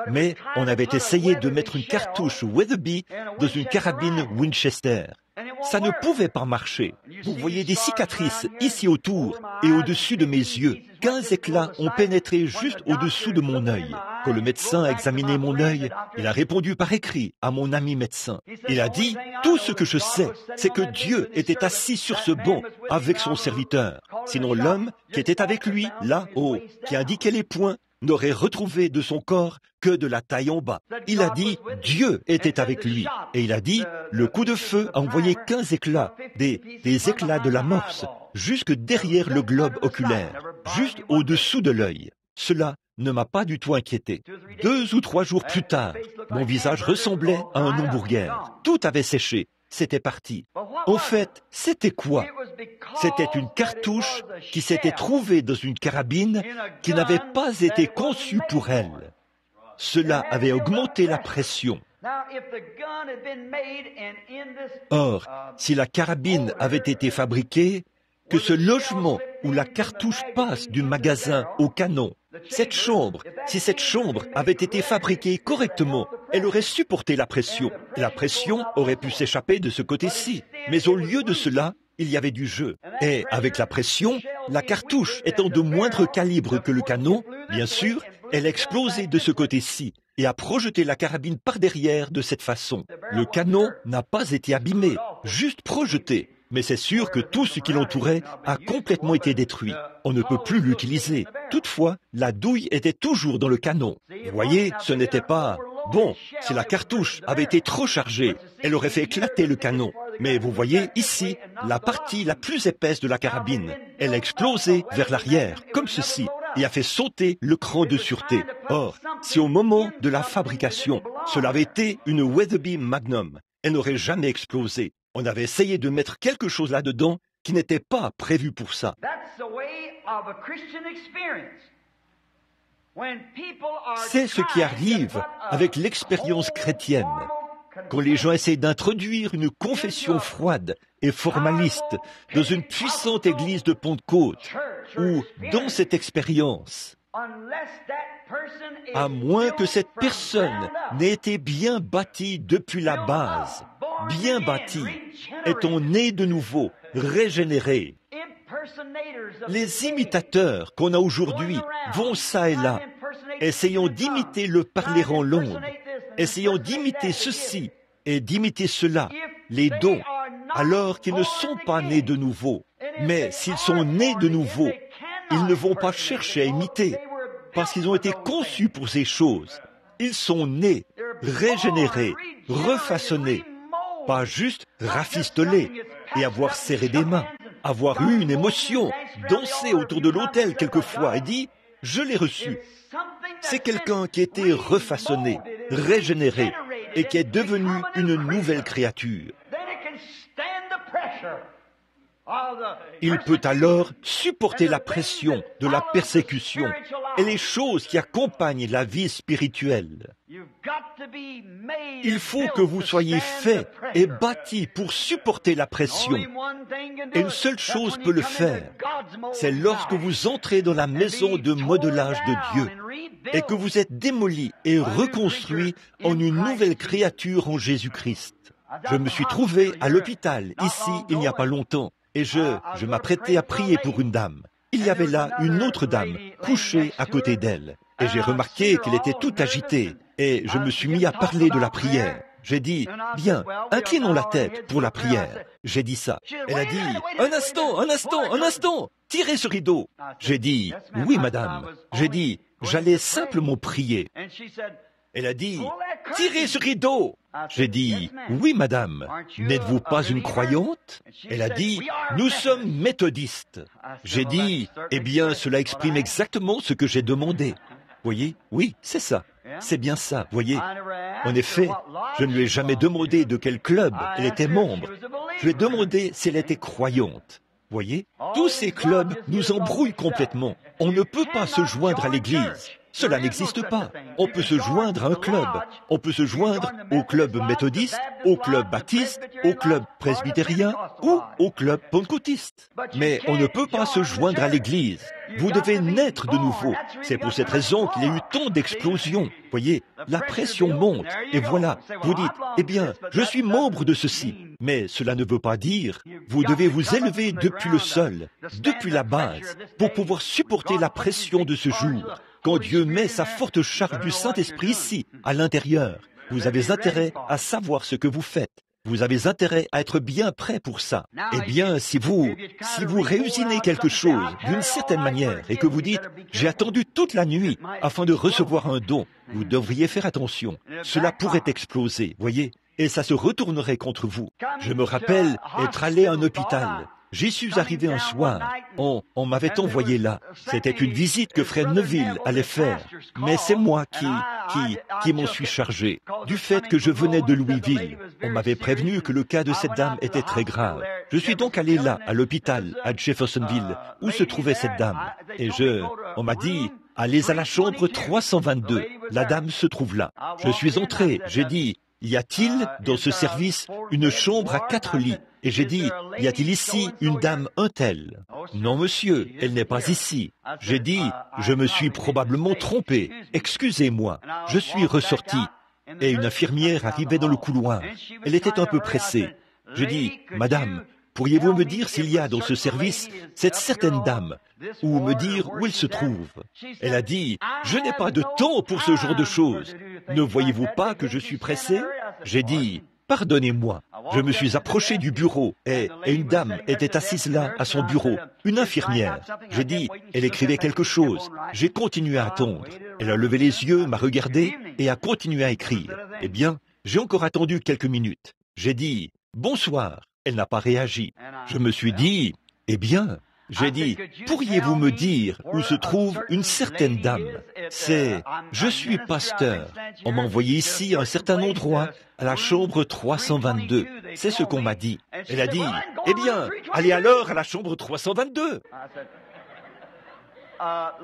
Mais on avait essayé de mettre une cartouche Weatherby dans une carabine Winchester. Ça ne pouvait pas marcher. Vous voyez des cicatrices ici autour et au-dessus de mes yeux. 15 éclats ont pénétré juste au-dessous de mon œil. Quand le médecin a examiné mon œil, il a répondu par écrit à mon ami médecin. Il a dit, « Tout ce que je sais, c'est que Dieu était assis sur ce banc avec son serviteur. Sinon l'homme qui était avec lui, là-haut, qui indiquait les points, n'aurait retrouvé de son corps que de la taille en bas. Il a dit, Dieu était avec lui. Et il a dit, le coup de feu a envoyé 15 éclats, des éclats de l'amorce, jusque derrière le globe oculaire, juste au-dessous de l'œil. Cela ne m'a pas du tout inquiété. 2 ou 3 jours plus tard, mon visage ressemblait à un hamburger. Tout avait séché. C'était parti. En fait, c'était quoi? C'était une cartouche qui s'était trouvée dans une carabine qui n'avait pas été conçue pour elle. Cela avait augmenté la pression. Or, si la carabine avait été fabriquée, que ce logement où la cartouche passe du magasin au canon, si cette chambre avait été fabriquée correctement, elle aurait supporté la pression. La pression aurait pu s'échapper de ce côté-ci. Mais au lieu de cela, il y avait du jeu. Et avec la pression, la cartouche étant de moindre calibre que le canon, bien sûr, elle a explosé de ce côté-ci et a projeté la carabine par derrière de cette façon. Le canon n'a pas été abîmé, juste projeté. Mais c'est sûr que tout ce qui l'entourait a complètement été détruit. On ne peut plus l'utiliser. Toutefois, la douille était toujours dans le canon. Vous voyez, ce n'était pas... Bon, si la cartouche avait été trop chargée, elle aurait fait éclater le canon. Mais vous voyez ici, la partie la plus épaisse de la carabine, elle a explosé vers l'arrière, comme ceci, et a fait sauter le cran de sûreté. Or, si au moment de la fabrication, cela avait été une Weatherby Magnum, elle n'aurait jamais explosé. On avait essayé de mettre quelque chose là-dedans qui n'était pas prévu pour ça. C'est ce qui arrive avec l'expérience chrétienne. Quand les gens essayent d'introduire une confession froide et formaliste dans une puissante église de Pentecôte, ou dans cette expérience, à moins que cette personne n'ait été bien bâtie depuis la base, bien bâtie, étant né de nouveau, régénéré. Les imitateurs qu'on a aujourd'hui vont ça et là, essayant d'imiter le parler en langue, essayant d'imiter ceci et d'imiter cela, les dons, alors qu'ils ne sont pas nés de nouveau. Mais s'ils sont nés de nouveau, ils ne vont pas chercher à imiter, parce qu'ils ont été conçus pour ces choses. Ils sont nés, régénérés, refaçonnés, pas juste rafistolés et avoir serré des mains, avoir eu une émotion, danser autour de l'autel quelquefois et dit « je l'ai reçu ». C'est quelqu'un qui a été refaçonné, régénéré et qui est devenu une nouvelle créature. Il peut alors supporter la pression de la persécution et les choses qui accompagnent la vie spirituelle. Il faut que vous soyez fait et bâti pour supporter la pression. Et une seule chose peut le faire, c'est lorsque vous entrez dans la maison de modelage de Dieu et que vous êtes démoli et reconstruit en une nouvelle créature en Jésus-Christ. Je me suis trouvé à l'hôpital, ici, il n'y a pas longtemps. Et je m'apprêtais à prier pour une dame. Il y avait là une autre dame, couchée à côté d'elle. Et j'ai remarqué qu'elle était toute agitée. Et je me suis mis à parler de la prière. J'ai dit, bien, inclinons la tête pour la prière. J'ai dit ça. Elle a dit, un instant, tirez ce rideau. J'ai dit, oui, madame. J'ai dit, j'allais simplement prier. Elle a dit, tirez ce rideau. J'ai dit, oui, madame, n'êtes-vous pas une croyante? Elle a dit, nous sommes méthodistes. J'ai dit, eh bien, cela exprime exactement ce que j'ai demandé. Voyez, oui, c'est ça. C'est bien ça, voyez. En effet, je ne lui ai jamais demandé de quel club elle était membre. Je lui ai demandé si elle était croyante. Voyez, tous ces clubs nous embrouillent complètement. On ne peut pas se joindre à l'Église. Cela n'existe pas. On peut se joindre à un club. On peut se joindre au club méthodiste, au club baptiste, au club presbytérien ou au club pentecôtiste. Mais on ne peut pas se joindre à l'Église. Vous devez naître de nouveau. C'est pour cette raison qu'il y a eu tant d'explosions. Voyez, la pression monte. Et voilà, vous dites, eh bien, je suis membre de ceci. Mais cela ne veut pas dire, vous devez vous élever depuis le sol, depuis la base, pour pouvoir supporter la pression de ce jour. Quand Dieu met sa forte charge du Saint-Esprit ici, à l'intérieur, vous avez intérêt à savoir ce que vous faites. Vous avez intérêt à être bien prêt pour ça. Eh bien, si vous réusinez quelque chose d'une certaine manière et que vous dites « j'ai attendu toute la nuit afin de recevoir un don », vous devriez faire attention. Cela pourrait exploser, voyez, et ça se retournerait contre vous. Je me rappelle être allé à un hôpital. J'y suis arrivé un soir. On m'avait envoyé là. C'était une visite que Fred Neville allait faire. Mais c'est moi qui m'en suis chargé. Du fait que je venais de Louisville, on m'avait prévenu que le cas de cette dame était très grave. Je suis donc allé là, à l'hôpital, à Jeffersonville, où se trouvait cette dame. Et on m'a dit, allez à la chambre 322. La dame se trouve là. Je suis entré, j'ai dit, y a-t-il dans ce service une chambre à 4 lits? Et j'ai dit, y a-t-il ici une dame un tel? Non, monsieur, elle n'est pas ici. J'ai dit, je me suis probablement trompé. Excusez-moi. Je suis ressorti. Et une infirmière arrivait dans le couloir. Elle était un peu pressée. J'ai dit, madame, pourriez-vous me dire s'il y a dans ce service cette certaine dame, ou me dire où elle se trouve? Elle a dit, je n'ai pas de temps pour ce genre de choses. Ne voyez-vous pas que je suis pressé? J'ai dit, pardonnez-moi. Je me suis approché du bureau et une dame était assise là à son bureau, une infirmière. J'ai dit, elle écrivait quelque chose. J'ai continué à attendre. Elle a levé les yeux, m'a regardé et a continué à écrire. Eh bien, j'ai encore attendu quelques minutes. J'ai dit, bonsoir. Elle n'a pas réagi. Je me suis dit, eh bien, j'ai dit, pourriez-vous me dire où se trouve une certaine dame? Je suis pasteur. On m'a envoyé ici à un certain endroit, à la chambre 322. C'est ce qu'on m'a dit. Elle a dit, eh bien, allez alors à la chambre 322.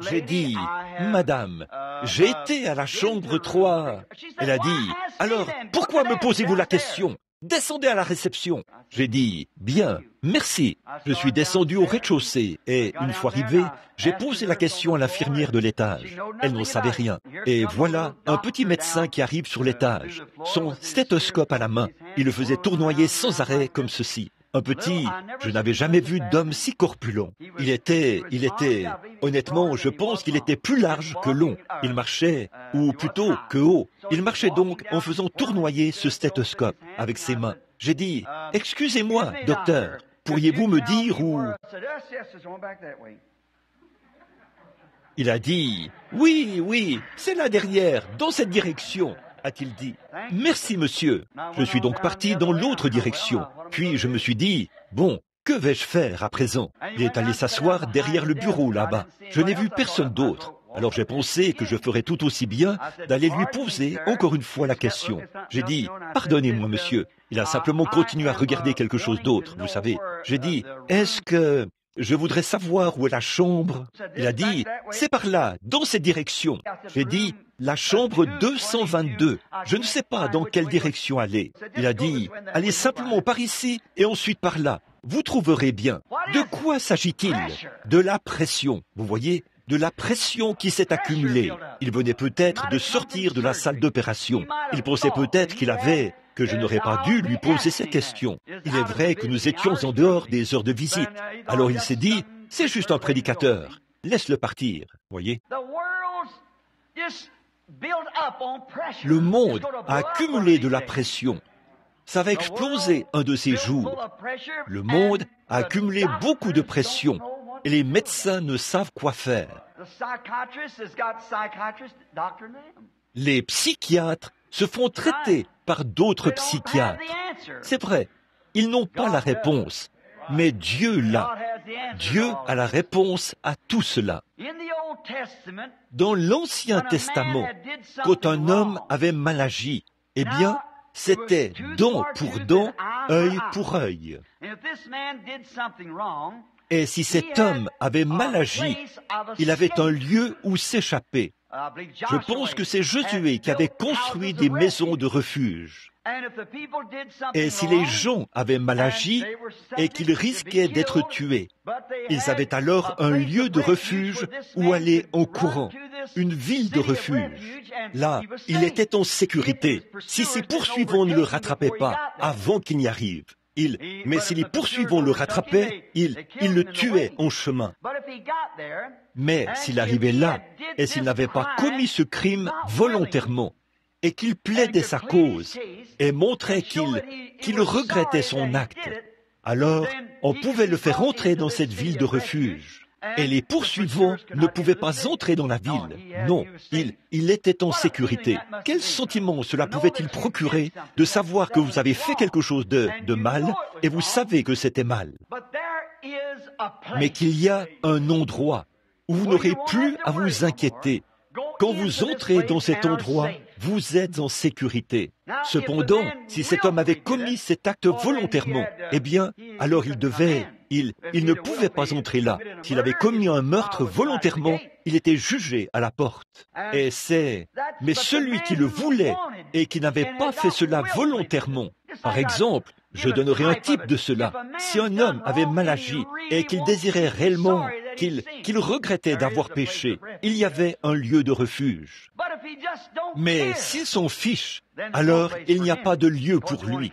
J'ai dit, madame, j'ai été à la chambre 3. Elle a dit, alors, pourquoi me posez-vous la question? Descendez à la réception. J'ai dit, bien, merci. Je suis descendu au rez-de-chaussée et, une fois arrivé, j'ai posé la question à l'infirmière de l'étage. Elle n'en savait rien. Et voilà un petit médecin qui arrive sur l'étage, son stéthoscope à la main. Il le faisait tournoyer sans arrêt comme ceci. Un petit, je n'avais jamais vu d'homme si corpulent. Il était, honnêtement, je pense qu'il était plus large que long. Il marchait, ou plutôt que haut. Il marchait donc en faisant tournoyer ce stéthoscope avec ses mains. J'ai dit, excusez-moi, docteur, pourriez-vous me dire où... Il a dit, oui, c'est là derrière, dans cette direction, a-t-il dit. Merci, monsieur. Je suis donc parti dans l'autre direction. Puis je me suis dit, bon, que vais-je faire à présent? Il est allé s'asseoir derrière le bureau là-bas. Je n'ai vu personne d'autre. Alors j'ai pensé que je ferais tout aussi bien d'aller lui poser encore une fois la question. J'ai dit, pardonnez-moi, monsieur. Il a simplement continué à regarder quelque chose d'autre, vous savez. J'ai dit, est-ce que... Je voudrais savoir où est la chambre. Il a dit, c'est par là, dans cette direction. J'ai dit, la chambre 222. Je ne sais pas dans quelle direction aller. Il a dit, allez simplement par ici et ensuite par là. Vous trouverez bien. De quoi s'agit-il? De la pression. Vous voyez? De la pression qui s'est accumulée. Il venait peut-être de sortir de la salle d'opération. Il pensait peut-être que je n'aurais pas dû lui poser ces questions. Il est vrai que nous étions en dehors des heures de visite. Alors il s'est dit, c'est juste un prédicateur. Laisse-le partir, voyez. Le monde a accumulé de la pression. Ça va exploser un de ces jours. Le monde a accumulé beaucoup de pression et les médecins ne savent quoi faire. Les psychiatres se font traiter par d'autres psychiatres. C'est vrai, ils n'ont pas la réponse, mais Dieu l'a. Dieu a la réponse à tout cela. Dans l'Ancien Testament, quand un homme avait mal agi, eh bien, c'était dent pour dent, œil pour œil. Et si cet homme avait mal agi, il avait un lieu où s'échapper. Je pense que c'est Josué qui avait construit des maisons de refuge. Et si les gens avaient mal agi et qu'ils risquaient d'être tués, ils avaient alors un lieu de refuge où aller en courant, une ville de refuge. Là, il était en sécurité. Si ses poursuivants ne le rattrapaient pas avant qu'il n'y arrive, mais si les poursuivants le rattrapaient, ils le tuaient en chemin. Mais s'il arrivait là, et s'il n'avait pas commis ce crime volontairement, et qu'il plaidait sa cause et montrait qu'il regrettait son acte, alors on pouvait le faire entrer dans cette ville de refuge. Et les poursuivants ne pouvaient pas entrer dans la ville. Non, il était en sécurité. Quel sentiment cela pouvait-il procurer de savoir que vous avez fait quelque chose de mal et vous savez que c'était mal? Mais qu'il y a un endroit où vous n'aurez plus à vous inquiéter. Quand vous entrez dans cet endroit, vous êtes en sécurité. Cependant, si cet homme avait commis cet acte volontairement, eh bien, alors il ne pouvait pas entrer là. S'il avait commis un meurtre volontairement, il était jugé à la porte. Mais celui qui le voulait et qui n'avait pas fait cela volontairement, par exemple, je donnerai un type de cela. Si un homme avait mal agi et qu'il désirait réellement, qu'il regrettait d'avoir péché, il y avait un lieu de refuge. Mais s'il s'en fiche, alors il n'y a pas de lieu pour lui.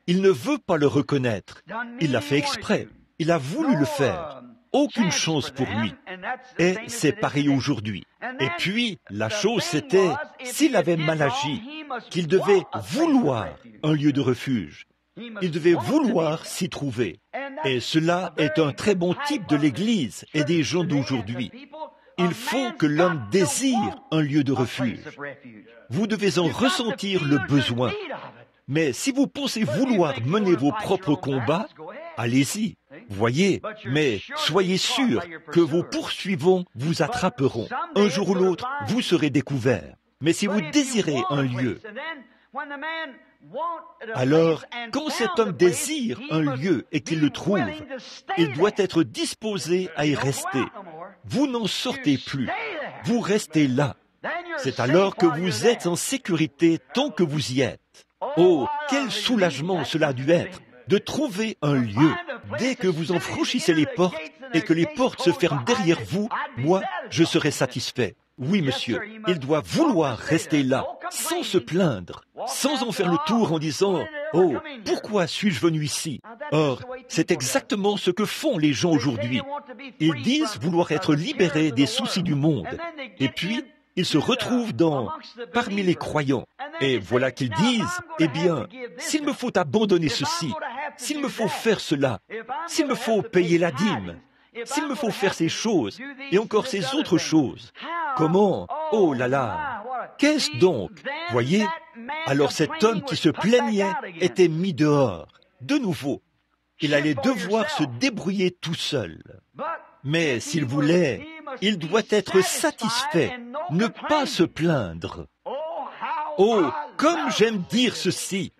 Il ne veut pas le reconnaître. Il l'a fait exprès. Il a voulu le faire. Aucune chance pour lui. Et c'est pareil aujourd'hui. Et puis, la chose c'était, s'il avait mal agi, qu'il devait vouloir un lieu de refuge. Il devait vouloir s'y trouver. Et cela est un très bon type de l'Église et des gens d'aujourd'hui. Il faut que l'homme désire un lieu de refuge. Vous devez en ressentir le besoin. Mais si vous pensez vouloir mener vos propres combats, allez-y, voyez, mais soyez sûr que vos poursuivants vous attraperont. Un jour ou l'autre, vous serez découverts. Mais si vous désirez un lieu, alors, quand cet homme désire un lieu et qu'il le trouve, il doit être disposé à y rester. Vous n'en sortez plus. Vous restez là. C'est alors que vous êtes en sécurité tant que vous y êtes. Oh, quel soulagement cela a dû être de trouver un lieu. Dès que vous en franchissez les portes et que les portes se ferment derrière vous, moi, je serai satisfait. Oui, monsieur, il doit vouloir rester là, sans se plaindre, sans en faire le tour en disant « Oh, pourquoi suis-je venu ici ?» Or, c'est exactement ce que font les gens aujourd'hui. Ils disent vouloir être libérés des soucis du monde, et puis ils se retrouvent parmi les croyants. Et voilà qu'ils disent « Eh bien, s'il me faut abandonner ceci, s'il me faut faire cela, s'il me faut payer la dîme, s'il me faut faire ces choses, et encore ces autres choses, comment? Oh là là! Qu'est-ce donc? Voyez? Alors cet homme qui se plaignait était mis dehors. De nouveau, il allait devoir se débrouiller tout seul. Mais s'il voulait, il doit être satisfait, ne pas se plaindre. Oh, comme j'aime dire ceci!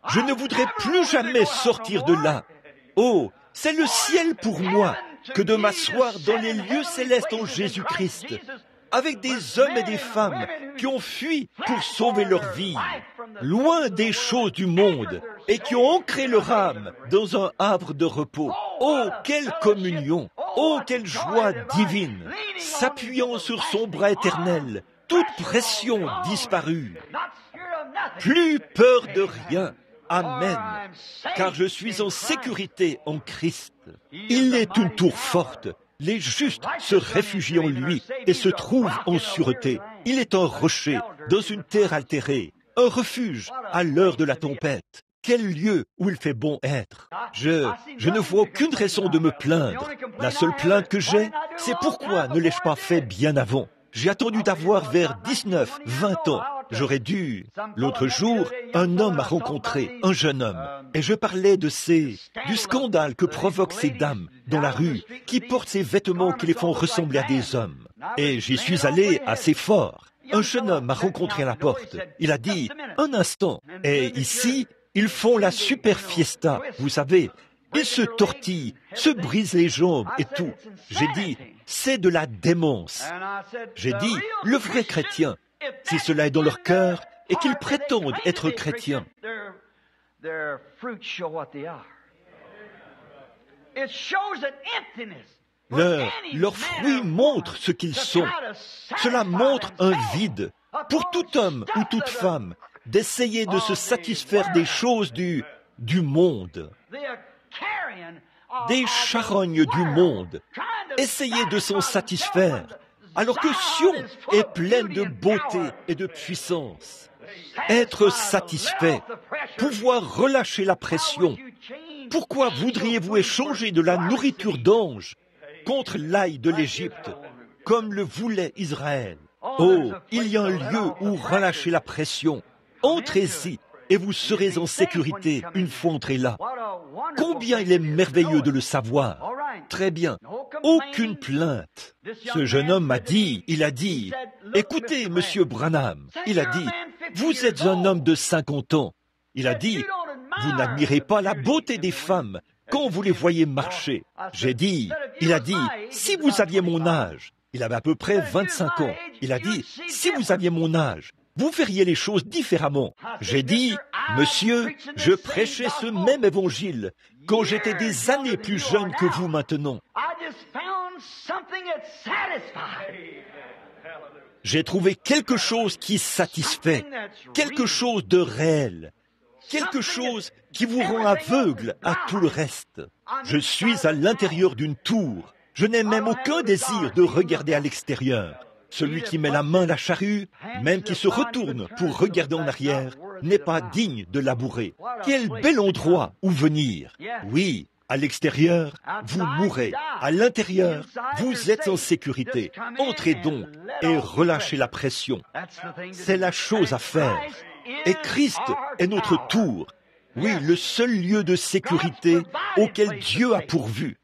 Je ne voudrais plus jamais sortir de là. Oh, c'est le ciel pour moi que de m'asseoir dans les lieux célestes en Jésus-Christ, avec des hommes et des femmes qui ont fui pour sauver leur vie, loin des choses du monde, et qui ont ancré leur âme dans un havre de repos. Oh, quelle communion! Oh, quelle joie divine! S'appuyant sur son bras éternel, toute pression disparue. Plus peur de rien. Amen. Car je suis en sécurité en Christ. Il est une tour forte. Les justes se réfugient en lui et se trouvent en sûreté. Il est un rocher dans une terre altérée, un refuge à l'heure de la tempête. Quel lieu où il fait bon être. Je ne vois aucune raison de me plaindre. La seule plainte que j'ai, c'est pourquoi ne l'ai-je pas fait bien avant. J'ai attendu d'avoir vers 19, 20 ans. J'aurais dû. L'autre jour, un homme m'a rencontré, un jeune homme, et je parlais du scandale que provoquent ces dames dans la rue, qui portent ces vêtements qui les font ressembler à des hommes. Et j'y suis allé assez fort. Un jeune homme m'a rencontré à la porte. Il a dit, un instant. Et ici, ils font la super fiesta, vous savez. Ils se tortillent, se brisent les jambes et tout. J'ai dit, c'est de la démence. J'ai dit, le vrai chrétien, si cela est dans leur cœur et qu'ils prétendent être chrétiens, leurs fruits montrent ce qu'ils sont. Cela montre un vide pour tout homme ou toute femme d'essayer de se satisfaire des choses du monde, des charognes du monde, essayer de s'en satisfaire, alors que Sion est pleine de beauté et de puissance. Être satisfait, pouvoir relâcher la pression. Pourquoi voudriez-vous échanger de la nourriture d'ange contre l'ail de l'Égypte, comme le voulait Israël? Oh, il y a un lieu où relâcher la pression. Entrez-y et vous serez en sécurité une fois entrés là. Combien il est merveilleux de le savoir. Très bien. Aucune plainte. Ce jeune homme m'a dit, il a dit, écoutez, monsieur Branham, il a dit, vous êtes un homme de 50 ans. Il a dit, vous n'admirez pas la beauté des femmes quand vous les voyez marcher. J'ai dit, il a dit, si vous aviez mon âge, il avait à peu près 25 ans. Il a dit, si vous aviez mon âge, vous feriez les choses différemment. J'ai dit, monsieur, je prêchais ce même évangile quand j'étais des années plus jeune que vous maintenant. J'ai trouvé quelque chose qui satisfait, quelque chose de réel, quelque chose qui vous rend aveugle à tout le reste. Je suis à l'intérieur d'une tour. Je n'ai même aucun désir de regarder à l'extérieur. Celui qui met la main à la charrue, même qui se retourne pour regarder en arrière, n'est pas digne de labourer. Quel bel endroit où venir. Oui, à l'extérieur, vous mourrez. À l'intérieur, vous êtes en sécurité. Entrez donc et relâchez la pression. C'est la chose à faire. Et Christ est notre tour. Oui, le seul lieu de sécurité auquel Dieu a pourvu.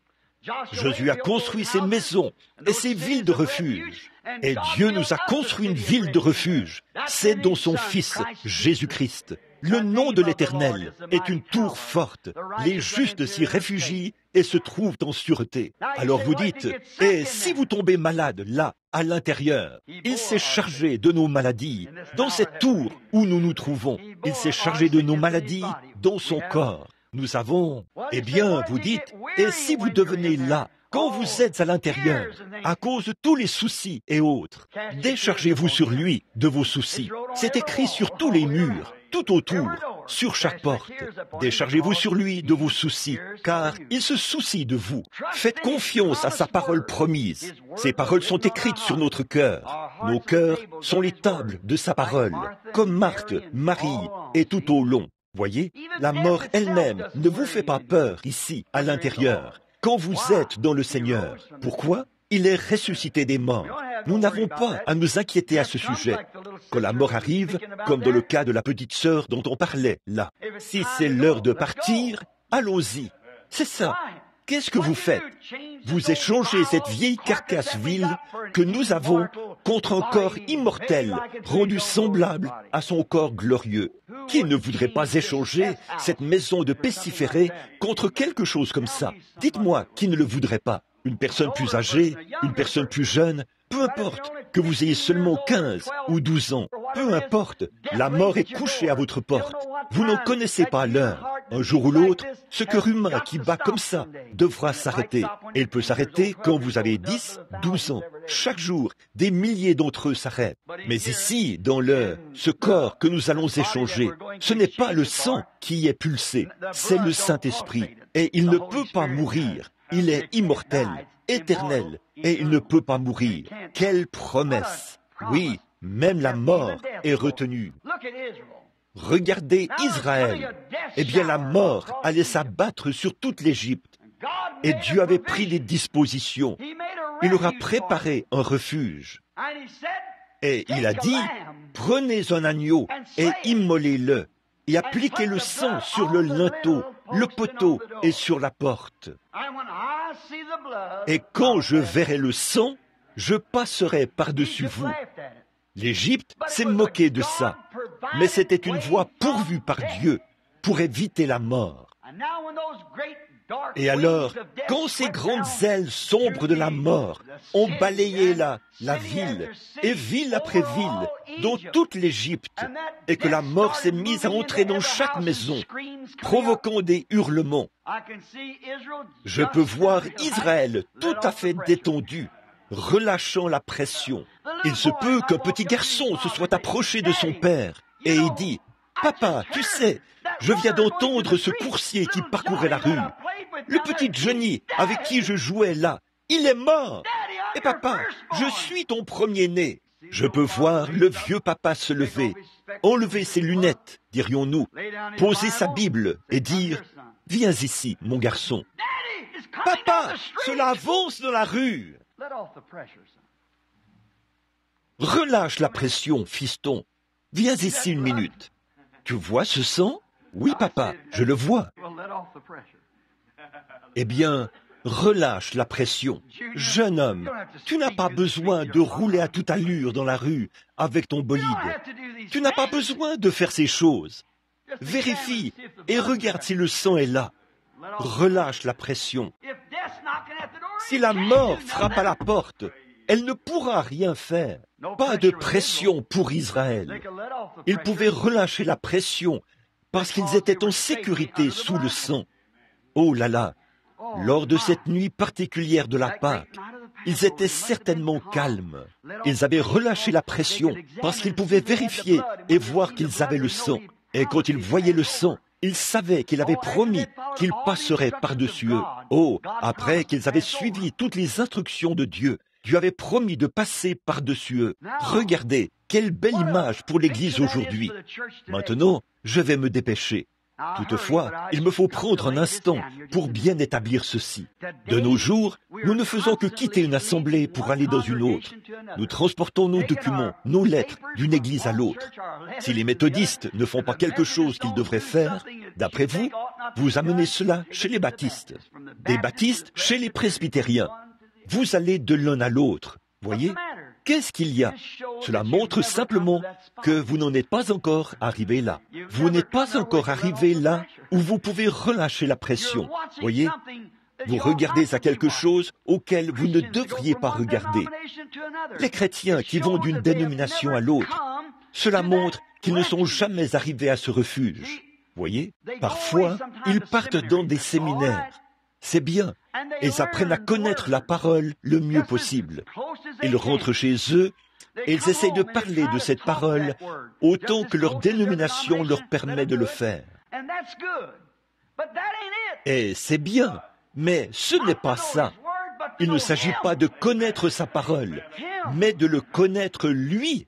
Josué a construit ses maisons et ses villes de refuge. Et Dieu nous a construit une ville de refuge. C'est dans son Fils, Jésus-Christ. Le nom de l'Éternel est une tour forte. Les justes s'y réfugient et se trouvent en sûreté. Alors vous dites, et si vous tombez malade là, à l'intérieur, il s'est chargé de nos maladies dans cette tour où nous nous trouvons. Il s'est chargé de nos maladies dans son corps. Nous avons, eh bien, vous dites, et si vous devenez là, quand vous êtes à l'intérieur, à cause de tous les soucis et autres, déchargez-vous sur lui de vos soucis. C'est écrit sur tous les murs, tout autour, sur chaque porte. Déchargez-vous sur lui de vos soucis, car il se soucie de vous. Faites confiance à sa parole promise. Ses paroles sont écrites sur notre cœur. Nos cœurs sont les tables de sa parole, comme Marthe, Marie et tout au long. Voyez, la mort elle-même ne vous fait pas peur ici, à l'intérieur, quand vous êtes dans le Seigneur. Pourquoi? Il est ressuscité des morts. Nous n'avons pas à nous inquiéter à ce sujet. Quand la mort arrive, comme dans le cas de la petite sœur dont on parlait là, si c'est l'heure de partir, allons-y. C'est ça. Qu'est-ce que vous faites? Vous échangez cette vieille carcasse vile que nous avons contre un corps immortel, rendu semblable à son corps glorieux. Qui ne voudrait pas échanger cette maison de pestiférés contre quelque chose comme ça? Dites-moi qui ne le voudrait pas. Une personne plus âgée, une personne plus jeune, peu importe que vous ayez seulement 15 ou 12 ans, peu importe, la mort est couchée à votre porte. Vous n'en connaissez pas l'heure. Un jour ou l'autre, ce cœur humain qui bat comme ça devra s'arrêter. Et il peut s'arrêter quand vous avez 10, 12 ans. Chaque jour, des milliers d'entre eux s'arrêtent. Mais ici, dans ce corps que nous allons échanger, ce n'est pas le sang qui y est pulsé, c'est le Saint-Esprit. Et il ne peut pas mourir. Il est immortel, éternel, et il ne peut pas mourir. Quelle promesse! Oui, même la mort est retenue. Regardez Israël. Eh bien, la mort allait s'abattre sur toute l'Égypte. Et Dieu avait pris des dispositions. Il leur a préparé un refuge. Et il a dit, prenez un agneau et immolez-le. Et appliquez le sang sur le linteau, le poteau et sur la porte. Et quand je verrai le sang, je passerai par-dessus vous. L'Égypte s'est moquée de ça, mais c'était une voie pourvue par Dieu pour éviter la mort. Et alors, quand ces grandes ailes sombres de la mort ont balayé la ville, et ville après ville, dans toute l'Égypte, et que la mort s'est mise à entrer dans chaque maison, provoquant des hurlements, je peux voir Israël tout à fait détendu, relâchant la pression. Il se peut qu'un petit garçon se soit approché de son père, et il dit, « Papa, tu sais, je viens d'entendre ce coursier qui parcourait la rue. Le petit Johnny avec qui je jouais là, il est mort. Et papa, je suis ton premier-né. » Je peux voir le vieux papa se lever, enlever ses lunettes, dirions-nous, poser sa Bible et dire « Viens ici, mon garçon. »« Papa, cela avance dans la rue !» Relâche la pression, fiston. Viens ici une minute. Tu vois ce sang? Oui, papa, je le vois. Eh bien, relâche la pression. Jeune homme, tu n'as pas besoin de rouler à toute allure dans la rue avec ton bolide. Tu n'as pas besoin de faire ces choses. Vérifie et regarde si le sang est là. Relâche la pression. Si la mort frappe à la porte, elle ne pourra rien faire. Pas de pression pour Israël. Ils pouvaient relâcher la pression parce qu'ils étaient en sécurité sous le sang. Oh là là, lors de cette nuit particulière de la Pâque, ils étaient certainement calmes. Ils avaient relâché la pression parce qu'ils pouvaient vérifier et voir qu'ils avaient le sang. Et quand ils voyaient le sang, ils savaient qu'il avait promis qu'ils passeraient par-dessus eux. Oh, après qu'ils avaient suivi toutes les instructions de Dieu, Dieu avait promis de passer par-dessus eux. Regardez, quelle belle image pour l'Église aujourd'hui. Maintenant, je vais me dépêcher. Toutefois, il me faut prendre un instant pour bien établir ceci. De nos jours, nous ne faisons que quitter une assemblée pour aller dans une autre. Nous transportons nos documents, nos lettres, d'une église à l'autre. Si les méthodistes ne font pas quelque chose qu'ils devraient faire, d'après vous, vous amenez cela chez les baptistes. Des baptistes chez les presbytériens. Vous allez de l'un à l'autre. Voyez? Qu'est-ce qu'il y a? Cela montre simplement que vous n'en êtes pas encore arrivé là. Vous n'êtes pas encore arrivé là où vous pouvez relâcher la pression. Voyez? Vous regardez à quelque chose auquel vous ne devriez pas regarder. Les chrétiens qui vont d'une dénomination à l'autre, cela montre qu'ils ne sont jamais arrivés à ce refuge. Voyez? Parfois, ils partent dans des séminaires. C'est bien. Ils apprennent à connaître la parole le mieux possible. Ils rentrent chez eux et ils essayent de parler de cette parole autant que leur dénomination leur permet de le faire. Et c'est bien, mais ce n'est pas ça. Il ne s'agit pas de connaître sa parole, mais de le connaître lui.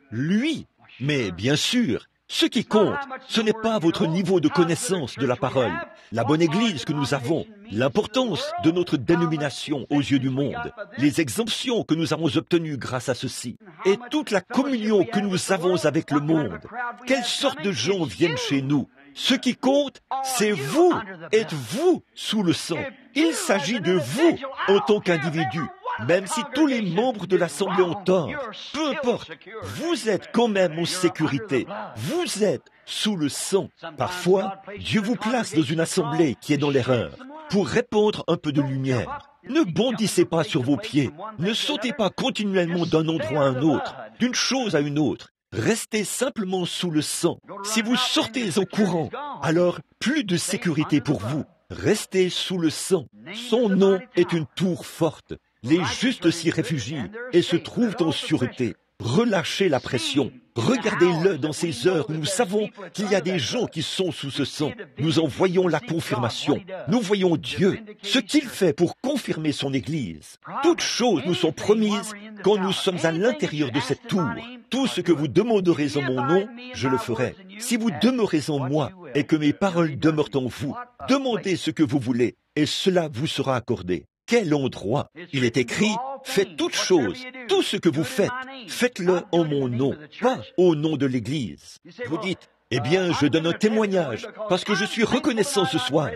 Lui. Mais bien sûr, ce qui compte, ce n'est pas votre niveau de connaissance de la parole, la bonne Église que nous avons, l'importance de notre dénomination aux yeux du monde, les exemptions que nous avons obtenues grâce à ceci, et toute la communion que nous avons avec le monde. Quelle sorte de gens viennent chez nous? Ce qui compte, c'est vous. Êtes-vous sous le sang? Il s'agit de vous en tant qu'individu. Même si tous les membres de l'Assemblée ont tort, peu importe, vous êtes quand même en sécurité. Vous êtes sous le sang. Parfois, Dieu vous place dans une assemblée qui est dans l'erreur pour répandre un peu de lumière. Ne bondissez pas sur vos pieds. Ne sautez pas continuellement d'un endroit à un autre, d'une chose à une autre. Restez simplement sous le sang. Si vous sortez en courant, alors plus de sécurité pour vous. Restez sous le sang. Son nom est une tour forte. Les justes s'y réfugient et se trouvent en sûreté. Relâchez la pression. Regardez-le dans ces heures où nous savons qu'il y a des gens qui sont sous ce sang. Nous en voyons la confirmation. Nous voyons Dieu, ce qu'il fait pour confirmer son Église. Toutes choses nous sont promises quand nous sommes à l'intérieur de cette tour. Tout ce que vous demanderez en mon nom, je le ferai. Si vous demeurez en moi et que mes paroles demeurent en vous, demandez ce que vous voulez et cela vous sera accordé. Quel endroit! Il est écrit, faites toutes choses, tout ce que vous faites, faites-le en mon nom, pas au nom de l'Église. Vous dites, eh bien, je donne un témoignage, parce que je suis reconnaissant ce soir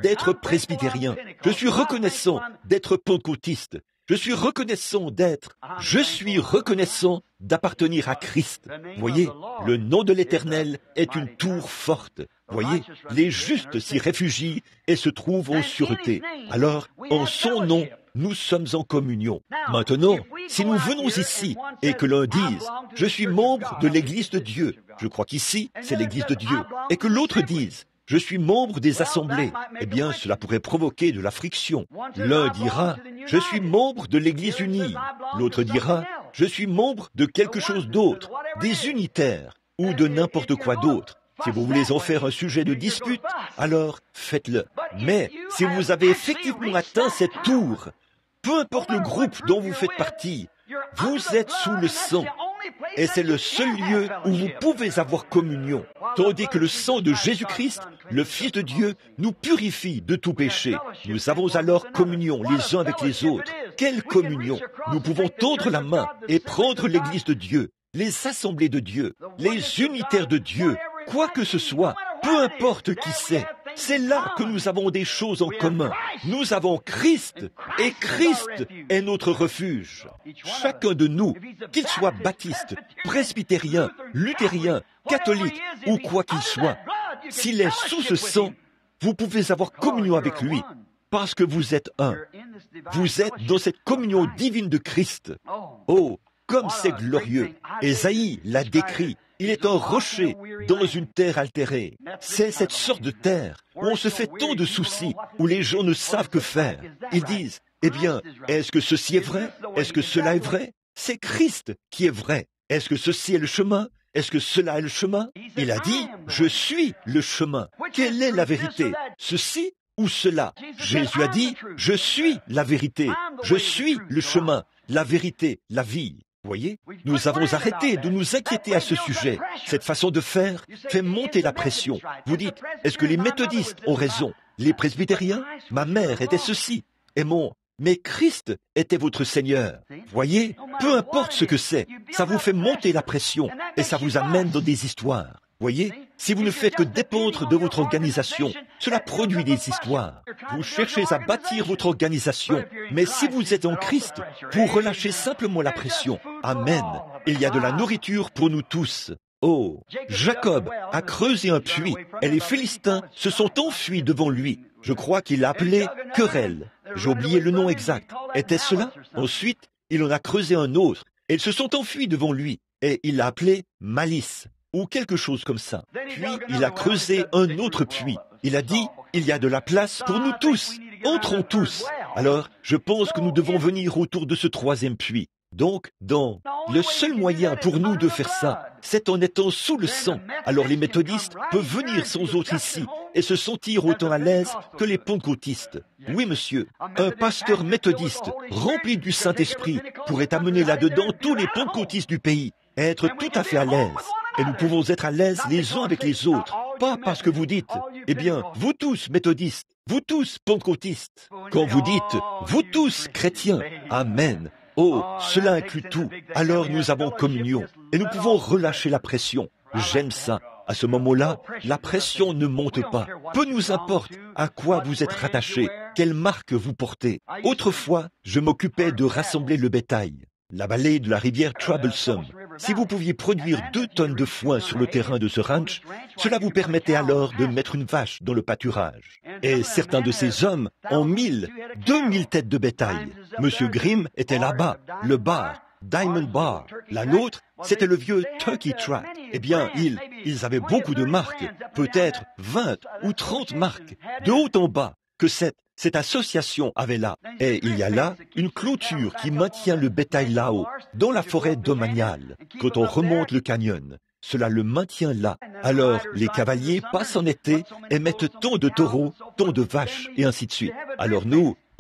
d'être presbytérien, je suis reconnaissant d'être pentecôtiste, je suis reconnaissant d'appartenir à Christ. Voyez, le nom de l'Éternel est une tour forte. Voyez, les justes s'y réfugient et se trouvent en sûreté. Alors, en son nom, nous sommes en communion. Maintenant, si nous venons ici et que l'un dise « Je suis membre de l'Église de Dieu », je crois qu'ici, c'est l'Église de Dieu, et que l'autre dise « Je suis membre des assemblées », eh bien, cela pourrait provoquer de la friction. L'un dira « Je suis membre de l'Église unie », l'autre dira « Je suis membre de quelque chose d'autre, des unitaires ou de n'importe quoi d'autre ». Si vous voulez en faire un sujet de dispute, alors faites-le. Mais si vous avez effectivement atteint cette tour, peu importe le groupe dont vous faites partie, Vous êtes sous le sang. Et c'est le seul lieu où vous pouvez avoir communion. Tandis que le sang de Jésus-Christ, le Fils de Dieu, nous purifie de tout péché. Nous avons alors communion les uns avec les autres. Quelle communion! Nous pouvons tendre la main et prendre l'Église de Dieu, les assemblées de Dieu, les unitaires de Dieu, quoi que ce soit, peu importe qui c'est là que nous avons des choses en commun. Nous avons Christ, et Christ est notre refuge. Chacun de nous, qu'il soit baptiste, presbytérien, luthérien, catholique ou quoi qu'il soit, s'il est sous ce sang, vous pouvez avoir communion avec lui, parce que vous êtes un. Vous êtes dans cette communion divine de Christ. Oh, comme c'est glorieux! Ésaïe l'a décrit. Il est un rocher dans une terre altérée. C'est cette sorte de terre où on se fait tant de soucis, où les gens ne savent que faire. Ils disent, eh bien, est-ce que ceci est vrai? Est-ce que cela est vrai? C'est Christ qui est vrai. Est-ce que ceci est le chemin? Est-ce que cela est le chemin? Il a dit, je suis le chemin. Quelle est la vérité? Ceci ou cela? Jésus a dit, je suis la vérité. Je suis le chemin, la vérité, la vie. Voyez, nous avons arrêté de nous inquiéter à ce sujet. Cette façon de faire fait monter la pression. Vous dites, est-ce que les méthodistes ont raison? Les presbytériens? Ma mère était ceci. Mais Christ était votre Seigneur. Voyez, peu importe ce que c'est, ça vous fait monter la pression et ça vous amène dans des histoires. Voyez, si vous ne faites que dépendre de votre organisation, cela produit des histoires. Vous cherchez à bâtir votre organisation, mais si vous êtes en Christ, vous relâchez simplement la pression. Amen. Il y a de la nourriture pour nous tous. Oh, Jacob a creusé un puits et les Philistins se sont enfuis devant lui. Je crois qu'il l'a appelé querelle. J'ai oublié le nom exact. Était-ce cela? Ensuite, il en a creusé un autre et ils se sont enfuis devant lui et il l'a appelé malice. Ou quelque chose comme ça. Puis, il a creusé un autre puits. Il a dit, il y a de la place pour nous tous. Entrons tous. Alors, je pense que nous devons venir autour de ce troisième puits. Donc, le seul moyen pour nous de faire ça, c'est en étant sous le sang. Alors les méthodistes peuvent venir sans autre ici et se sentir autant à l'aise que les pentecôtistes. Oui, monsieur, un pasteur méthodiste rempli du Saint-Esprit pourrait amener là-dedans tous les pentecôtistes du pays et être tout à fait à l'aise. Et nous pouvons être à l'aise les uns avec les autres. Pas parce que vous dites, eh bien, vous tous méthodistes, vous tous pentecôtistes. Quand vous dites, vous tous chrétiens, amen. Oh, cela inclut tout. Alors nous avons communion et nous pouvons relâcher la pression. J'aime ça. À ce moment-là, la pression ne monte pas. Peu nous importe à quoi vous êtes rattachés, quelle marque vous portez. Autrefois, je m'occupais de rassembler le bétail. La vallée de la rivière Troublesome. Si vous pouviez produire 2 tonnes de foin sur le terrain de ce ranch, cela vous permettait alors de mettre une vache dans le pâturage. Et certains de ces hommes ont 2000 têtes de bétail. Monsieur Grimm était là-bas, le bar, Diamond Bar. La nôtre, c'était le vieux Turkey Track. Eh bien, ils avaient beaucoup de marques, peut-être 20 ou 30 marques, de haut en bas, que cette association avait là. Et il y a là une clôture qui maintient le bétail là-haut, dans la forêt domaniale. Quand on remonte le canyon, cela le maintient là. Alors, les cavaliers passent en été et mettent tant de taureaux, tant de vaches, et ainsi de suite. Alors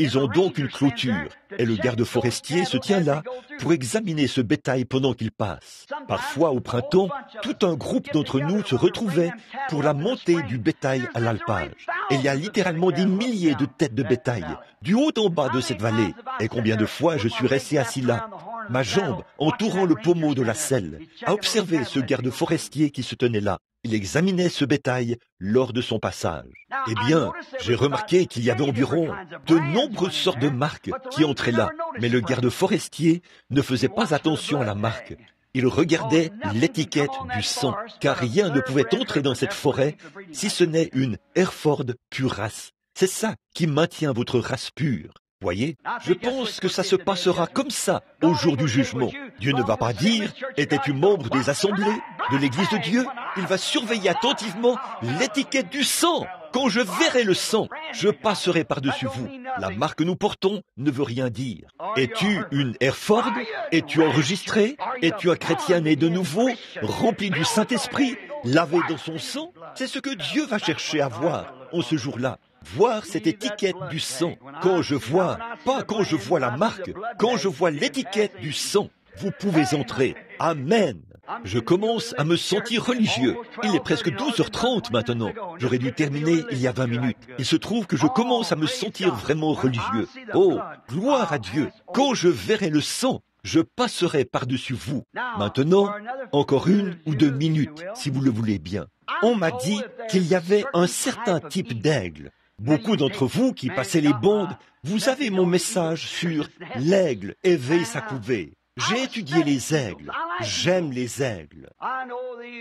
ils ont donc une clôture, et le garde forestier se tient là pour examiner ce bétail pendant qu'il passe. Parfois, au printemps, tout un groupe d'entre nous se retrouvait pour la montée du bétail à l'alpage. Et il y a littéralement des milliers de têtes de bétail, du haut en bas de cette vallée. Et combien de fois je suis resté assis là, ma jambe entourant le pommeau de la selle, à observer ce garde forestier qui se tenait là. Il examinait ce bétail lors de son passage. Eh bien, j'ai remarqué qu'il y avait environ de nombreuses sortes de marques qui entraient là, mais le garde forestier ne faisait pas attention à la marque. Il regardait l'étiquette du sang, car rien ne pouvait entrer dans cette forêt si ce n'est une Hereford pure race. C'est ça qui maintient votre race pure. Voyez, je pense que ça se passera comme ça au jour du jugement. Dieu ne va pas dire, étais-tu membre des assemblées de l'Église de Dieu? Il va surveiller attentivement l'étiquette du sang. Quand je verrai le sang, je passerai par-dessus vous. La marque que nous portons ne veut rien dire. Es-tu une Hereford? Es-tu enregistré? Es-tu un chrétien né de nouveau, rempli du Saint-Esprit, lavé dans son sang? C'est ce que Dieu va chercher à voir en ce jour-là. voir cette étiquette du sang. Quand je vois, pas quand je vois la marque, quand je vois l'étiquette du sang, vous pouvez entrer. Amen. Je commence à me sentir religieux. Il est presque 12h30 maintenant. J'aurais dû terminer il y a 20 minutes. Il se trouve que je commence à me sentir vraiment religieux. Oh, gloire à Dieu. Quand je verrai le sang, je passerai par-dessus vous. Maintenant, encore 1 ou 2 minutes, si vous le voulez bien. On m'a dit qu'il y avait un certain type d'aigle. Beaucoup d'entre vous qui passez les bandes, vous avez mon message sur l'aigle éveille sa couvée. J'ai étudié les aigles. J'aime les aigles.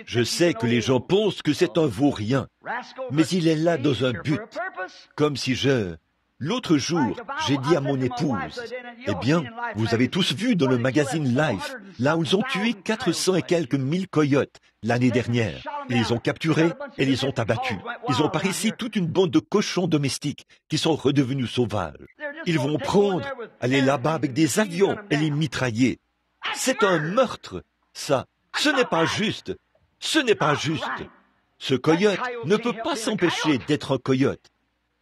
Je sais que les gens pensent que c'est un vaurien, mais il est là dans un but. Comme si L'autre jour, j'ai dit à mon épouse, « Eh bien, vous avez tous vu dans le magazine Life, là où ils ont tué 400 et quelques 1000 coyotes l'année dernière. Ils les ont capturés et les ont abattus. Ils ont par ici toute une bande de cochons domestiques qui sont redevenus sauvages. Ils vont prendre, aller là-bas avec des avions et les mitrailler. C'est un meurtre, ça. Ce n'est pas juste. Ce n'est pas juste. Ce coyote ne peut pas s'empêcher d'être un coyote.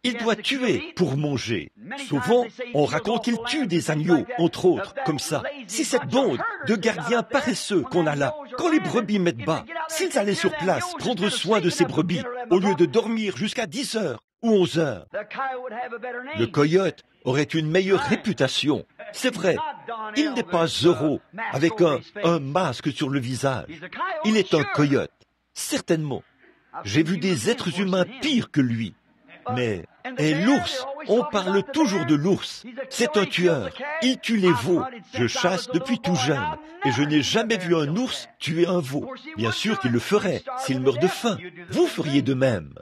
Il doit tuer pour manger. Souvent, on raconte qu'il tue des agneaux, entre autres, comme ça. Si cette bande de gardiens paresseux qu'on a là, quand les brebis mettent bas, s'ils allaient sur place prendre soin de ces brebis, au lieu de dormir jusqu'à 10 heures ou 11 heures, le coyote aurait une meilleure réputation. C'est vrai, il n'est pas heureux avec un masque sur le visage. Il est un coyote, certainement. J'ai vu des êtres humains pires que lui. Et l'ours, on parle toujours de l'ours. C'est un tueur. Il tue les veaux. Je chasse depuis tout jeune. Et je n'ai jamais vu un ours tuer un veau. Bien sûr qu'il le ferait, s'il meurt de faim. Vous feriez de même.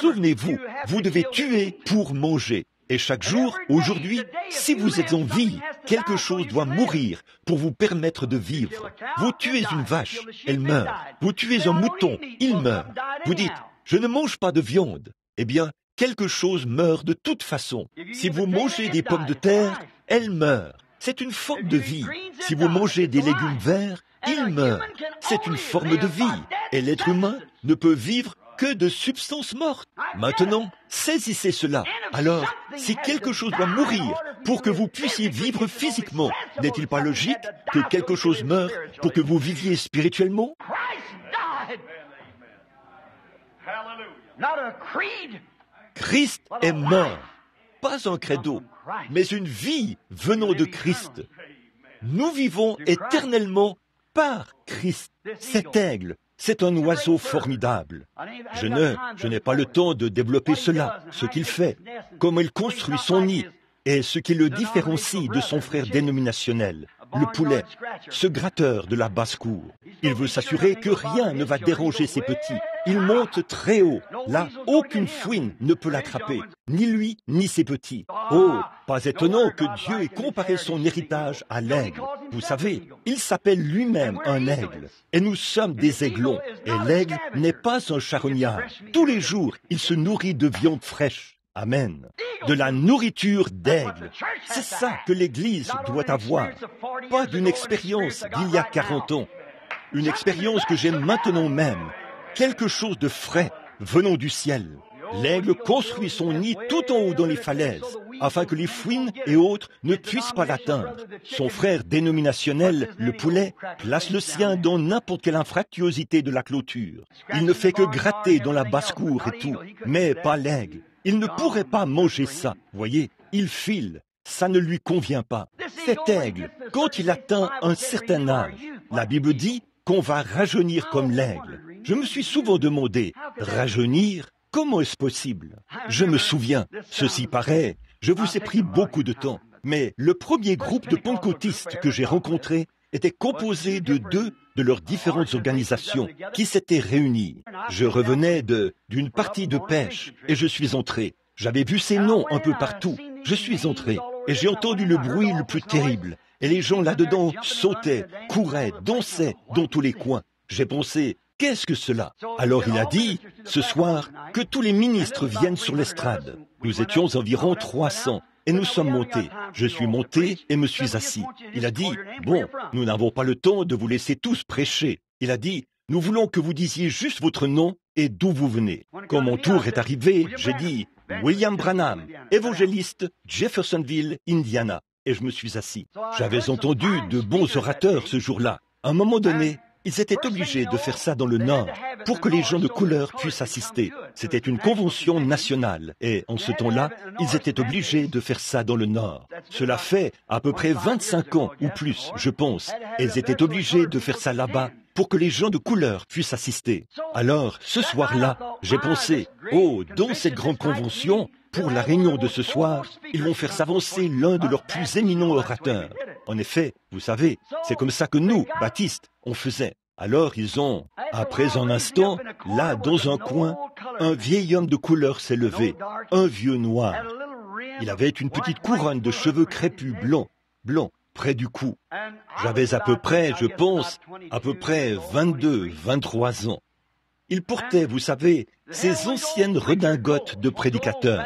Souvenez-vous, vous devez tuer pour manger. Et chaque jour, aujourd'hui, si vous êtes en vie, quelque chose doit mourir pour vous permettre de vivre. Vous tuez une vache, elle meurt. Vous tuez un mouton, il meurt. Vous dites, je ne mange pas de viande. Eh bien, quelque chose meurt de toute façon. Si vous mangez des pommes de terre, elles meurent. C'est une forme de vie. Si vous mangez des légumes verts, ils meurent. C'est une forme de vie. Et l'être humain ne peut vivre que de substances mortes. Maintenant, saisissez cela. Alors, si quelque chose doit mourir pour que vous puissiez vivre physiquement, n'est-il pas logique que quelque chose meure pour que vous viviez spirituellement? Christ est mort, pas un credo, mais une vie venant de Christ. Nous vivons éternellement par Christ. Cet aigle, c'est un oiseau formidable. Je n'ai pas le temps de développer cela, ce qu'il fait, comment il construit son nid, et ce qui le différencie de son frère dénominationnel, le poulet, ce gratteur de la basse-cour. Il veut s'assurer que rien ne va déranger ses petits. Il monte très haut. Là, aucune fouine ne peut l'attraper, ni lui, ni ses petits. Oh, pas étonnant que Dieu ait comparé son héritage à l'aigle. Vous savez, il s'appelle lui-même un aigle. Et nous sommes des aiglons. Et l'aigle n'est pas un charognard. Tous les jours, il se nourrit de viande fraîche. Amen. De la nourriture d'aigle. C'est ça que l'Église doit avoir. Pas d'une expérience d'il y a 40 ans. Une expérience que j'ai maintenant même. Quelque chose de frais venant du ciel. L'aigle construit son nid tout en haut dans les falaises, afin que les fouines et autres ne puissent pas l'atteindre. Son frère dénominationnel, le poulet, place le sien dans n'importe quelle infractuosité de la clôture. Il ne fait que gratter dans la basse-cour et tout, mais pas l'aigle. Il ne pourrait pas manger ça, voyez, il file, ça ne lui convient pas. Cet aigle, quand il atteint un certain âge, la Bible dit qu'on va rajeunir comme l'aigle. Je me suis souvent demandé, rajeunir, comment est-ce possible? Je me souviens, ceci paraît, je vous ai pris beaucoup de temps, mais le premier groupe de pentecôtistes que j'ai rencontré était composé de 2 de leurs différentes organisations qui s'étaient réunies. Je revenais d'une partie de pêche et je suis entré. J'avais vu ces noms un peu partout. Je suis entré et j'ai entendu le bruit le plus terrible. Et les gens là-dedans sautaient, couraient, dansaient dans tous les coins. J'ai pensé, qu'est-ce que cela? Alors il a dit, ce soir, que tous les ministres viennent sur l'estrade. Nous étions environ 300. Et nous sommes montés. Je suis monté et me suis assis. Il a dit, bon, nous n'avons pas le temps de vous laisser tous prêcher. Il a dit, nous voulons que vous disiez juste votre nom et d'où vous venez. Quand mon tour est arrivé, j'ai dit, William Branham, évangéliste, Jeffersonville, Indiana. Et je me suis assis. J'avais entendu de bons orateurs ce jour-là. À un moment donné, ils étaient obligés de faire ça dans le Nord pour que les gens de couleur puissent assister. C'était une convention nationale et en ce temps-là, ils étaient obligés de faire ça dans le Nord. Cela fait à peu près 25 ans ou plus, je pense. Et ils étaient obligés de faire ça là-bas pour que les gens de couleur puissent assister. Alors, ce soir-là, j'ai pensé, oh, dans cette grande convention, pour la réunion de ce soir, ils vont faire s'avancer l'un de leurs plus éminents orateurs. En effet, vous savez, c'est comme ça que nous, baptistes, on faisait. Alors ils ont, après un instant, là, dans un coin, un vieil homme de couleur s'est levé, un vieux noir. Il avait une petite couronne de cheveux crépus blancs, près du cou. J'avais à peu près, je pense, 22, 23 ans. Il portait, vous savez, ces anciennes redingotes de prédicateurs,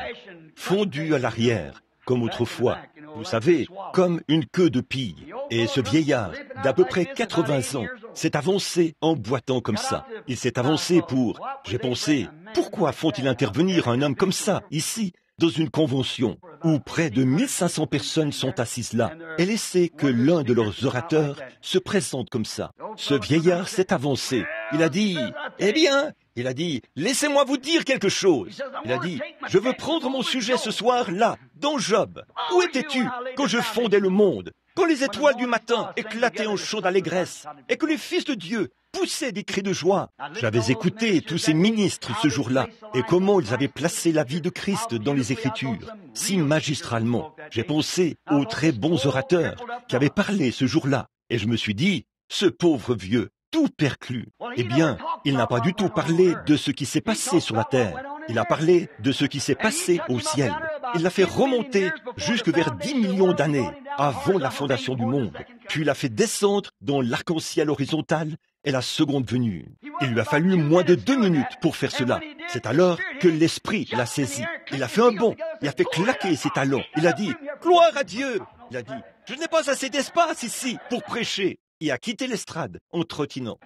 fondues à l'arrière, comme autrefois, vous savez, comme une queue de pie. Et ce vieillard, d'à peu près 80 ans, s'est avancé en boitant comme ça. Il s'est avancé pour... J'ai pensé, pourquoi font-ils intervenir un homme comme ça, ici, dans une convention, où près de 1500 personnes sont assises là, et laisser que l'un de leurs orateurs se présente comme ça. Ce vieillard s'est avancé. Il a dit, eh bien, il a dit, laissez-moi vous dire quelque chose. Il a dit, je veux prendre mon sujet ce soir là, dans Job. Où étais-tu quand je fondais le monde, quand les étoiles du matin éclataient en chaude allégresse, et que les fils de Dieu poussaient des cris de joie? J'avais écouté tous ces ministres ce jour-là, et comment ils avaient placé la vie de Christ dans les Écritures, si magistralement. J'ai pensé aux très bons orateurs qui avaient parlé ce jour-là, et je me suis dit, ce pauvre vieux, tout perclus. Eh bien, il n'a pas du tout parlé de ce qui s'est passé sur la terre. Il a parlé de ce qui s'est passé au ciel. Il l'a fait remonter jusque vers 10 millions d'années avant la fondation du monde. Puis il l'a fait descendre dans l'arc-en-ciel horizontal et la seconde venue. Il lui a fallu moins de 2 minutes pour faire cela. C'est alors que l'Esprit l'a saisi. Il a fait un bond. Il a fait claquer ses talons. Il a dit « Gloire à Dieu !» Il a dit « Je n'ai pas assez d'espace ici pour prêcher. » Et a quitté l'estrade en trottinant.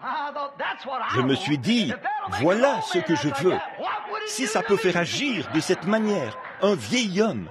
Je me suis dit, voilà ce que je veux. Si ça peut faire agir de cette manière un vieil homme,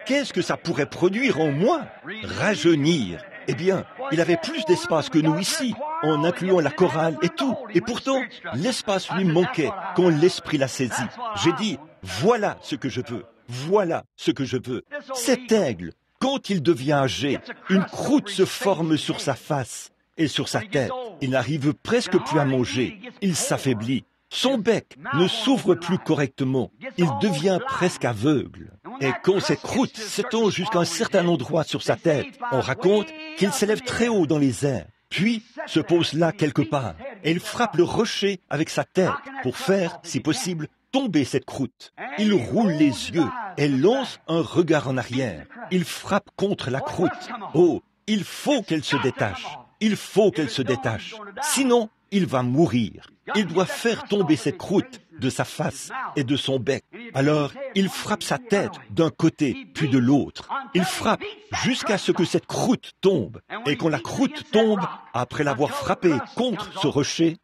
qu'est-ce que ça pourrait produire en moi? Rajeunir. Eh bien, il avait plus d'espace que nous ici, en incluant la chorale et tout. Et pourtant, l'espace lui manquait quand l'Esprit l'a saisi. J'ai dit, voilà ce que je veux. Voilà ce que je veux. Cet aigle, quand il devient âgé, une croûte se forme sur sa face et sur sa tête. Il n'arrive presque plus à manger. Il s'affaiblit. Son bec ne s'ouvre plus correctement. Il devient presque aveugle. Et quand cette croûte s'étend jusqu'à un certain endroit sur sa tête, on raconte qu'il s'élève très haut dans les airs, puis se pose là quelque part, et il frappe le rocher avec sa tête pour faire, si possible, tomber cette croûte. Il roule les yeux et lance un regard en arrière. Il frappe contre la croûte. Oh, il faut qu'elle se détache. Il faut qu'elle se détache. Sinon, il va mourir. Il doit faire tomber cette croûte de sa face et de son bec. Alors, il frappe sa tête d'un côté puis de l'autre. Il frappe jusqu'à ce que cette croûte tombe. Et quand la croûte tombe, après l'avoir frappé contre ce rocher,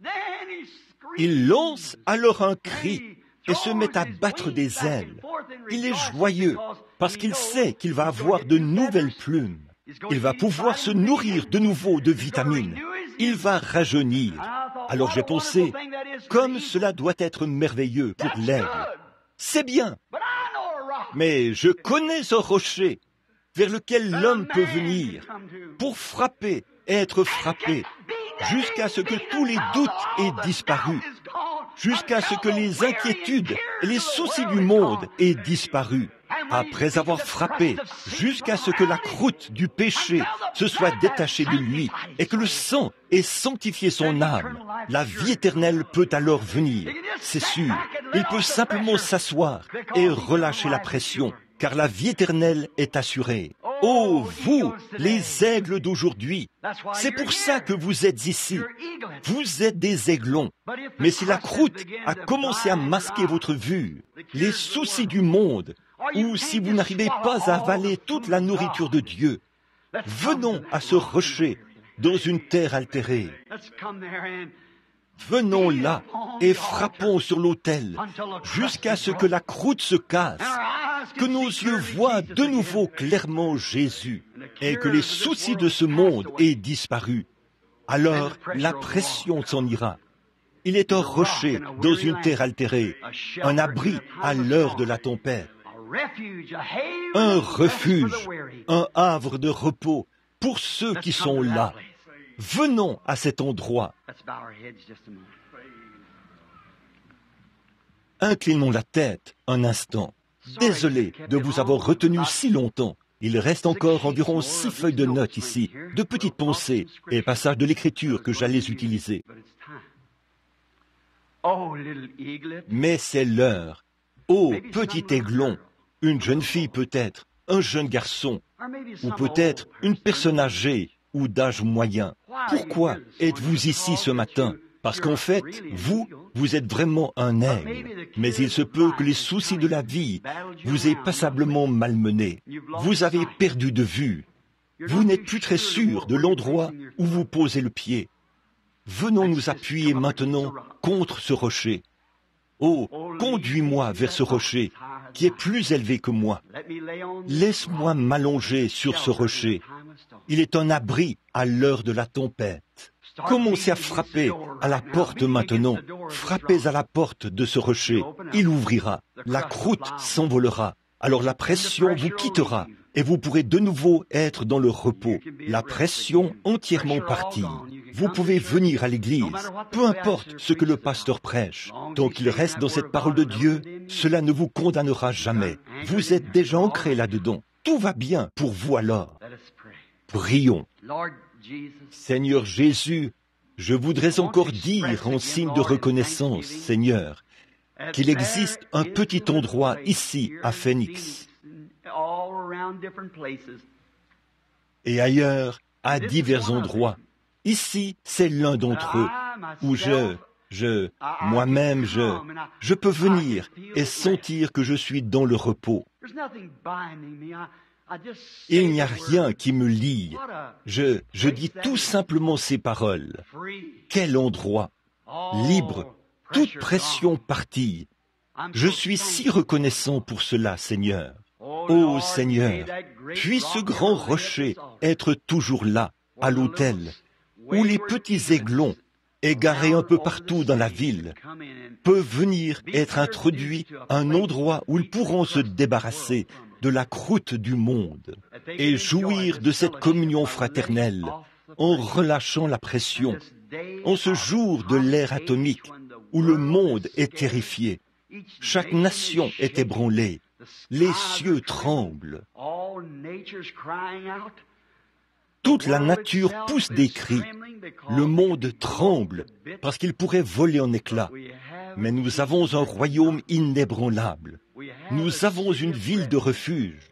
il lance alors un cri et se met à battre des ailes. Il est joyeux parce qu'il sait qu'il va avoir de nouvelles plumes. Il va pouvoir se nourrir de nouveau de vitamines. Il va rajeunir. Alors j'ai pensé, comme cela doit être merveilleux pour l'aigle. C'est bien, mais je connais un rocher vers lequel l'homme peut venir pour frapper et être frappé, jusqu'à ce que tous les doutes aient disparu, jusqu'à ce que les inquiétudes et les soucis du monde aient disparu. Après avoir frappé, jusqu'à ce que la croûte du péché se soit détachée de lui et que le sang ait sanctifié son âme, la vie éternelle peut alors venir. C'est sûr, il peut simplement s'asseoir et relâcher la pression, car la vie éternelle est assurée. Oh, vous, les aigles d'aujourd'hui, c'est pour ça que vous êtes ici. Vous êtes des aiglons. Mais si la croûte a commencé à masquer votre vue, les soucis du monde, ou si vous n'arrivez pas à avaler toute la nourriture de Dieu, venons à ce rocher dans une terre altérée. Venons là et frappons sur l'autel jusqu'à ce que la croûte se casse, que nos yeux voient de nouveau clairement Jésus et que les soucis de ce monde aient disparu. Alors la pression s'en ira. Il est un rocher dans une terre altérée, un abri à l'heure de la tempête, un refuge, un havre de repos pour ceux qui sont là. Venons à cet endroit. Inclinons la tête un instant. Désolé de vous avoir retenu si longtemps. Il reste encore environ 6 feuilles de notes ici, de petites pensées et passages de l'Écriture que j'allais utiliser. Mais c'est l'heure. Oh, petit aiglon, une jeune fille peut-être, un jeune garçon, ou peut-être une personne âgée ou d'âge moyen. Pourquoi êtes-vous ici ce matin? Parce qu'en fait, vous êtes vraiment un aigle. Mais il se peut que les soucis de la vie vous aient passablement malmené. Vous avez perdu de vue. Vous n'êtes plus très sûr de l'endroit où vous posez le pied. Venons nous appuyer maintenant contre ce rocher. Oh, conduis-moi vers ce rocher qui est plus élevé que moi. Laisse-moi m'allonger sur ce rocher. Il est un abri à l'heure de la tempête. Commencez à frapper à la porte maintenant. Frappez à la porte de ce rocher. Il ouvrira. La croûte s'envolera. Alors la pression vous quittera et vous pourrez de nouveau être dans le repos. La pression entièrement partie. Vous pouvez venir à l'église, peu importe ce que le pasteur prêche. Tant qu'il reste dans cette parole de Dieu, cela ne vous condamnera jamais. Vous êtes déjà ancré là-dedans. Tout va bien pour vous alors. Prions. Seigneur Jésus, je voudrais encore dire en signe de reconnaissance, Seigneur, qu'il existe un petit endroit ici à Phoenix et ailleurs à divers endroits. Ici, c'est l'un d'entre eux où moi-même, je peux venir et sentir que je suis dans le repos. Il n'y a rien qui me lie. Je dis tout simplement ces paroles. Quel endroit, libre, toute pression partie. Je suis si reconnaissant pour cela, Seigneur. Ô Seigneur, puis ce grand rocher être toujours là, à l'autel, où les petits aiglons, égarés un peu partout dans la ville, peuvent venir être introduits à un endroit où ils pourront se débarrasser de la croûte du monde et jouir de cette communion fraternelle en relâchant la pression, en ce jour de l'ère atomique où le monde est terrifié. Chaque nation est ébranlée, les cieux tremblent. Toute la nature pousse des cris. Le monde tremble parce qu'il pourrait voler en éclats. Mais nous avons un royaume inébranlable. Nous avons une ville de refuge.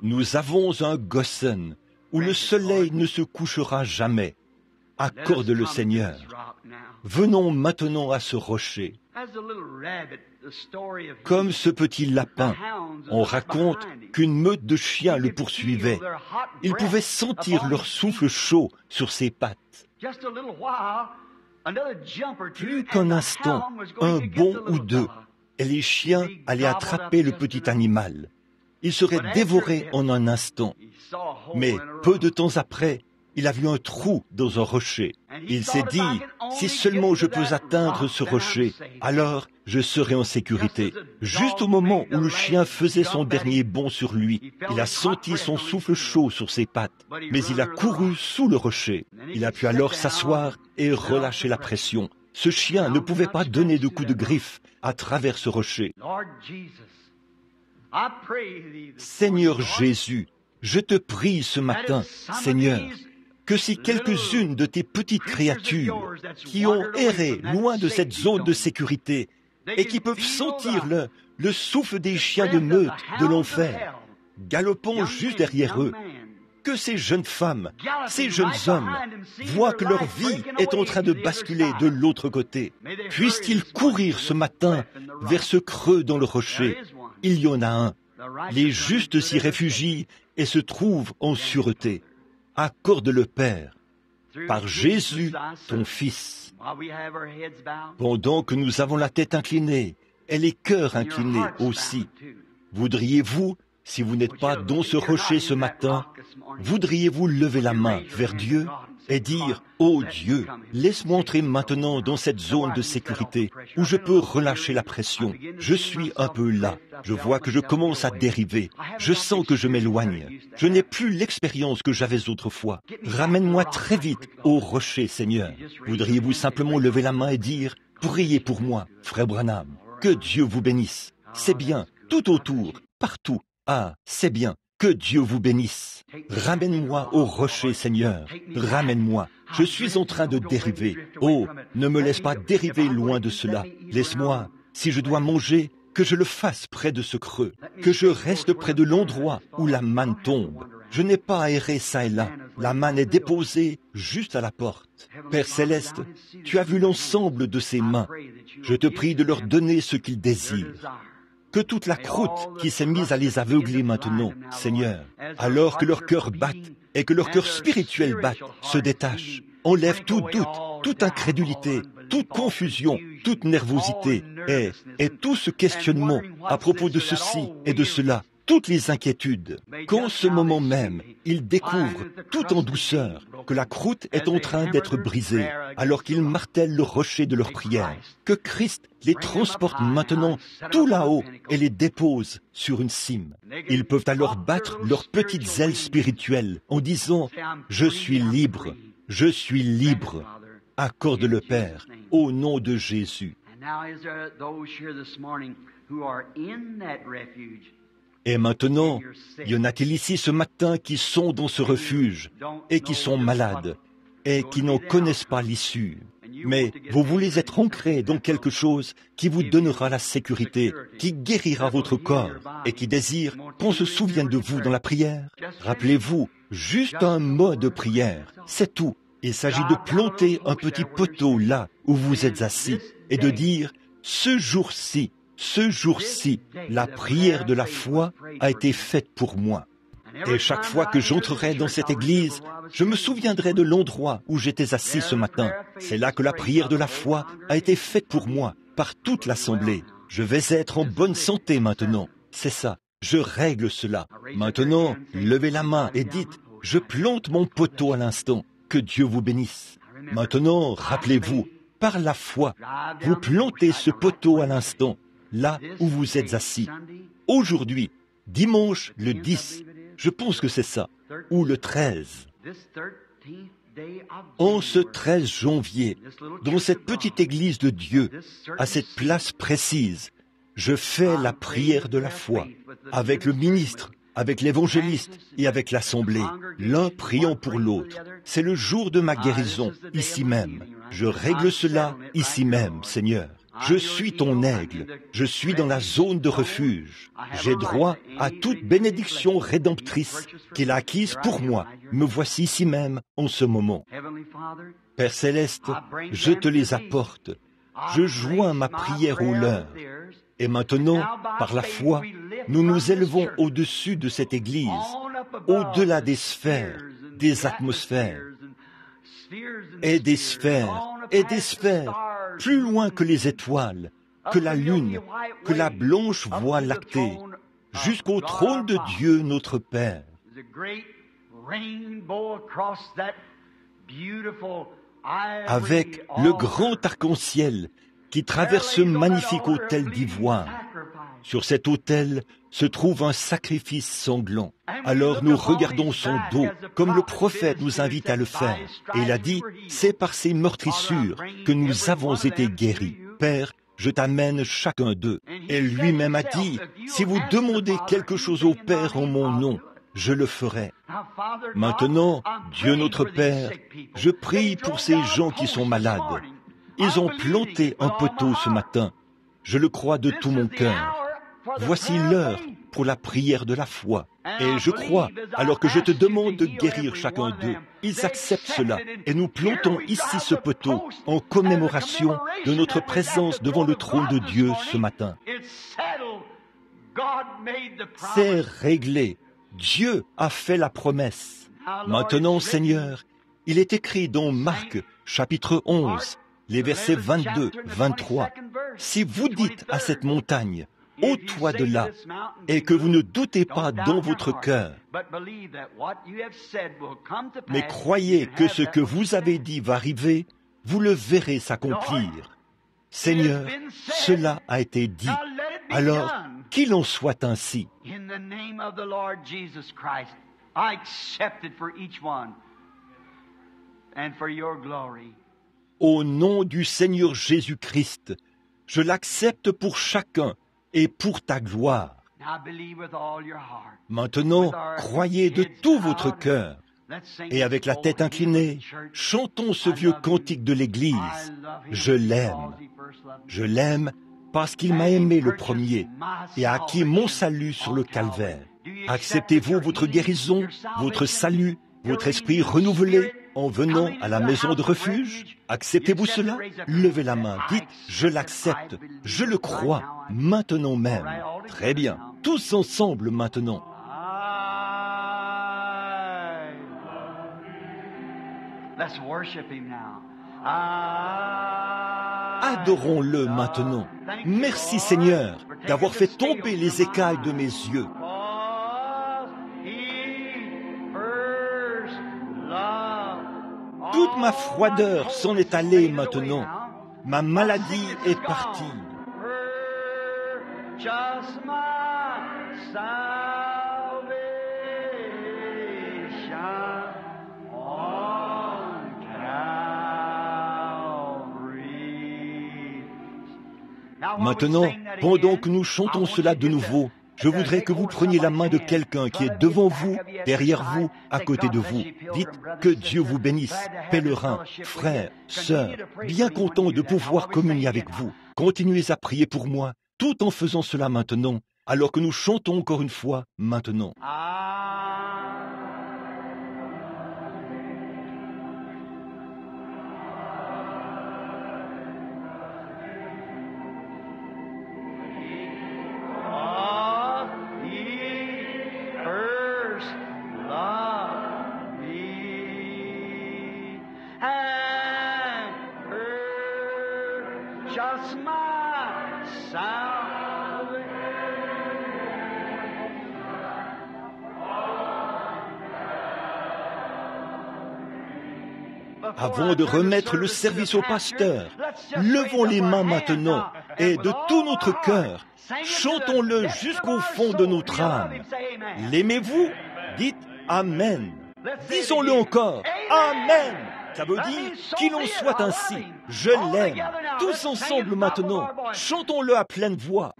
Nous avons un Goshen où le soleil ne se couchera jamais. Accorde-le, Seigneur. Venons maintenant à ce rocher. Comme ce petit lapin, on raconte qu'une meute de chiens le poursuivait. Ils pouvaient sentir leur souffle chaud sur ses pattes. Plus qu'un instant, un bond ou deux, et les chiens allaient attraper le petit animal. Il serait dévoré en un instant. Mais peu de temps après, il a vu un trou dans un rocher. Il s'est dit, si seulement je peux atteindre ce rocher, alors je serai en sécurité. Juste au moment où le chien faisait son dernier bond sur lui, il a senti son souffle chaud sur ses pattes, mais il a couru sous le rocher. Il a pu alors s'asseoir et relâcher la pression. Ce chien ne pouvait pas donner de coups de griffe à travers ce rocher. Seigneur Jésus, je te prie ce matin, Seigneur, que si quelques-unes de tes petites créatures qui ont erré loin de cette zone de sécurité et qui peuvent sentir le souffle des chiens de meute de l'enfer galopant juste derrière eux, que ces jeunes femmes, ces jeunes hommes voient que leur vie est en train de basculer de l'autre côté. Puissent-ils courir ce matin vers ce creux dans le rocher? Il y en a un. Les justes s'y réfugient et se trouvent en sûreté. Accorde le Père. par Jésus, ton Fils. Pendant que nous avons la tête inclinée et les cœurs inclinés aussi, voudriez-vous, si vous n'êtes pas dans ce rocher ce matin, voudriez-vous lever la main vers Dieu et dire « Oh Dieu, laisse-moi entrer maintenant dans cette zone de sécurité où je peux relâcher la pression. Je suis un peu là. Je vois que je commence à dériver. Je sens que je m'éloigne. Je n'ai plus l'expérience que j'avais autrefois. Ramène-moi très vite au rocher, Seigneur. » Voudriez-vous simplement lever la main et dire « Priez pour moi, frère Branham. Que Dieu vous bénisse. C'est bien, tout autour, partout. Ah, c'est bien. Que Dieu vous bénisse. Ramène-moi au rocher, Seigneur. Ramène-moi. Je suis en train de dériver. Oh, ne me laisse pas dériver loin de cela. Laisse-moi, si je dois manger, que je le fasse près de ce creux, que je reste près de l'endroit où la manne tombe. Je n'ai pas à errer ça et là. La manne est déposée juste à la porte. Père Céleste, tu as vu l'ensemble de ces mains. Je te prie de leur donner ce qu'ils désirent. Que toute la croûte qui s'est mise à les aveugler maintenant, Seigneur, alors que leur cœur batte et que leur cœur spirituel batte, se détache. Enlève tout doute, toute incrédulité, toute confusion, toute nervosité et tout ce questionnement à propos de ceci et de cela, toutes les inquiétudes. Qu'en ce moment même, ils découvrent, tout en douceur, que la croûte est en train d'être brisée, alors qu'ils martèlent le rocher de leur prière. Que Christ les transporte maintenant tout là-haut et les dépose sur une cime. Ils peuvent alors battre leurs petites ailes spirituelles en disant « Je suis libre, je suis libre ». Accorde le Père, au nom de Jésus. Et maintenant, y en a-t-il ici ce matin qui sont dans ce refuge et qui sont malades et qui n'en connaissent pas l'issue? Mais vous voulez être ancrés dans quelque chose qui vous donnera la sécurité, qui guérira votre corps et qui désire qu'on se souvienne de vous dans la prière. Rappelez-vous, juste un mot de prière, c'est tout. Il s'agit de planter un petit poteau là où vous êtes assis et de dire « Ce jour-ci, la prière de la foi a été faite pour moi. » Et chaque fois que j'entrerai dans cette église, je me souviendrai de l'endroit où j'étais assis ce matin. C'est là que la prière de la foi a été faite pour moi, par toute l'assemblée. Je vais être en bonne santé maintenant. C'est ça, je règle cela. Maintenant, levez la main et dites, je plante mon poteau à l'instant. Que Dieu vous bénisse. Maintenant, rappelez-vous, par la foi, vous plantez ce poteau à l'instant, là où vous êtes assis. Aujourd'hui, dimanche le 10, je pense que c'est ça, ou le 13. En ce 13 janvier, dans cette petite église de Dieu, à cette place précise, je fais la prière de la foi, avec le ministre, avec l'évangéliste et avec l'assemblée, l'un priant pour l'autre. C'est le jour de ma guérison, ici même. Je règle cela ici même, Seigneur. Je suis ton aigle, je suis dans la zone de refuge. J'ai droit à toute bénédiction rédemptrice qu'il a acquise pour moi. Me voici ici même, en ce moment. Père Céleste, je te les apporte. Je joins ma prière au leur. Et maintenant, par la foi, nous nous élevons au-dessus de cette Église, au-delà des sphères, des atmosphères, et des sphères, et des sphères, plus loin que les étoiles, que la lune, que la blanche voie lactée, jusqu'au trône de Dieu notre Père. Avec le grand arc-en-ciel qui traverse ce magnifique autel d'ivoire. Sur cet autel se trouve un sacrifice sanglant. Alors nous regardons son dos, comme le prophète nous invite à le faire. Et il a dit, c'est par ces meurtrissures que nous avons été guéris. Père, je t'amène chacun d'eux. Et lui-même a dit, si vous demandez quelque chose au Père en mon nom, je le ferai. Maintenant, Dieu notre Père, je prie pour ces gens qui sont malades. Ils ont planté un poteau ce matin. Je le crois de tout mon cœur. Voici l'heure pour la prière de la foi. Et je crois, alors que je te demande de guérir chacun d'eux, ils acceptent cela. Et nous plantons ici ce poteau en commémoration de notre présence devant le trône de Dieu ce matin. C'est réglé. Dieu a fait la promesse. Maintenant, Seigneur, Il est écrit dans Marc, chapitre 11, les versets 22, 23. Si vous dites à cette montagne, ôte-toi de là, et que vous ne doutez pas dans votre cœur, mais croyez que ce que vous avez dit va arriver, vous le verrez s'accomplir. Seigneur, cela a été dit. Alors, qu'il en soit ainsi. Au nom du Seigneur Jésus-Christ, je l'accepte pour chacun et pour ta gloire. Maintenant, croyez de tout votre cœur. Et avec la tête inclinée, chantons ce vieux cantique de l'Église. Je l'aime. Je l'aime parce qu'il m'a aimé le premier et a acquis mon salut sur le calvaire. Acceptez-vous votre guérison, votre salut, votre esprit renouvelé en venant à la maison de refuge? Acceptez-vous cela? Levez la main, dites « Je l'accepte, je le crois, maintenant même ». Très bien, tous ensemble maintenant. Adorons-le maintenant. Merci Seigneur d'avoir fait tomber les écailles de mes yeux. Toute ma froideur s'en est allée maintenant. Ma maladie est partie. Maintenant, pendant que nous chantons cela de nouveau, je voudrais que vous preniez la main de quelqu'un qui est devant vous, derrière vous, à côté de vous. Dites que Dieu vous bénisse, pèlerins, frères, sœurs, bien content de pouvoir communier avec vous. Continuez à prier pour moi, tout en faisant cela maintenant, alors que nous chantons encore une fois maintenant. Avant de remettre le service au pasteur, levons les mains maintenant et de tout notre cœur, chantons-le jusqu'au fond de notre âme. L'aimez-vous? Dites Amen. Disons-le encore, Amen. Ça veut dire qu'il en soit ainsi. Je l'aime. Tous ensemble maintenant, chantons-le à pleine voix.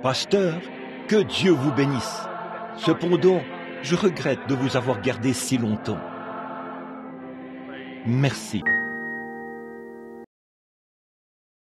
Pasteur, que Dieu vous bénisse. Cependant, je regrette de vous avoir gardé si longtemps. Merci.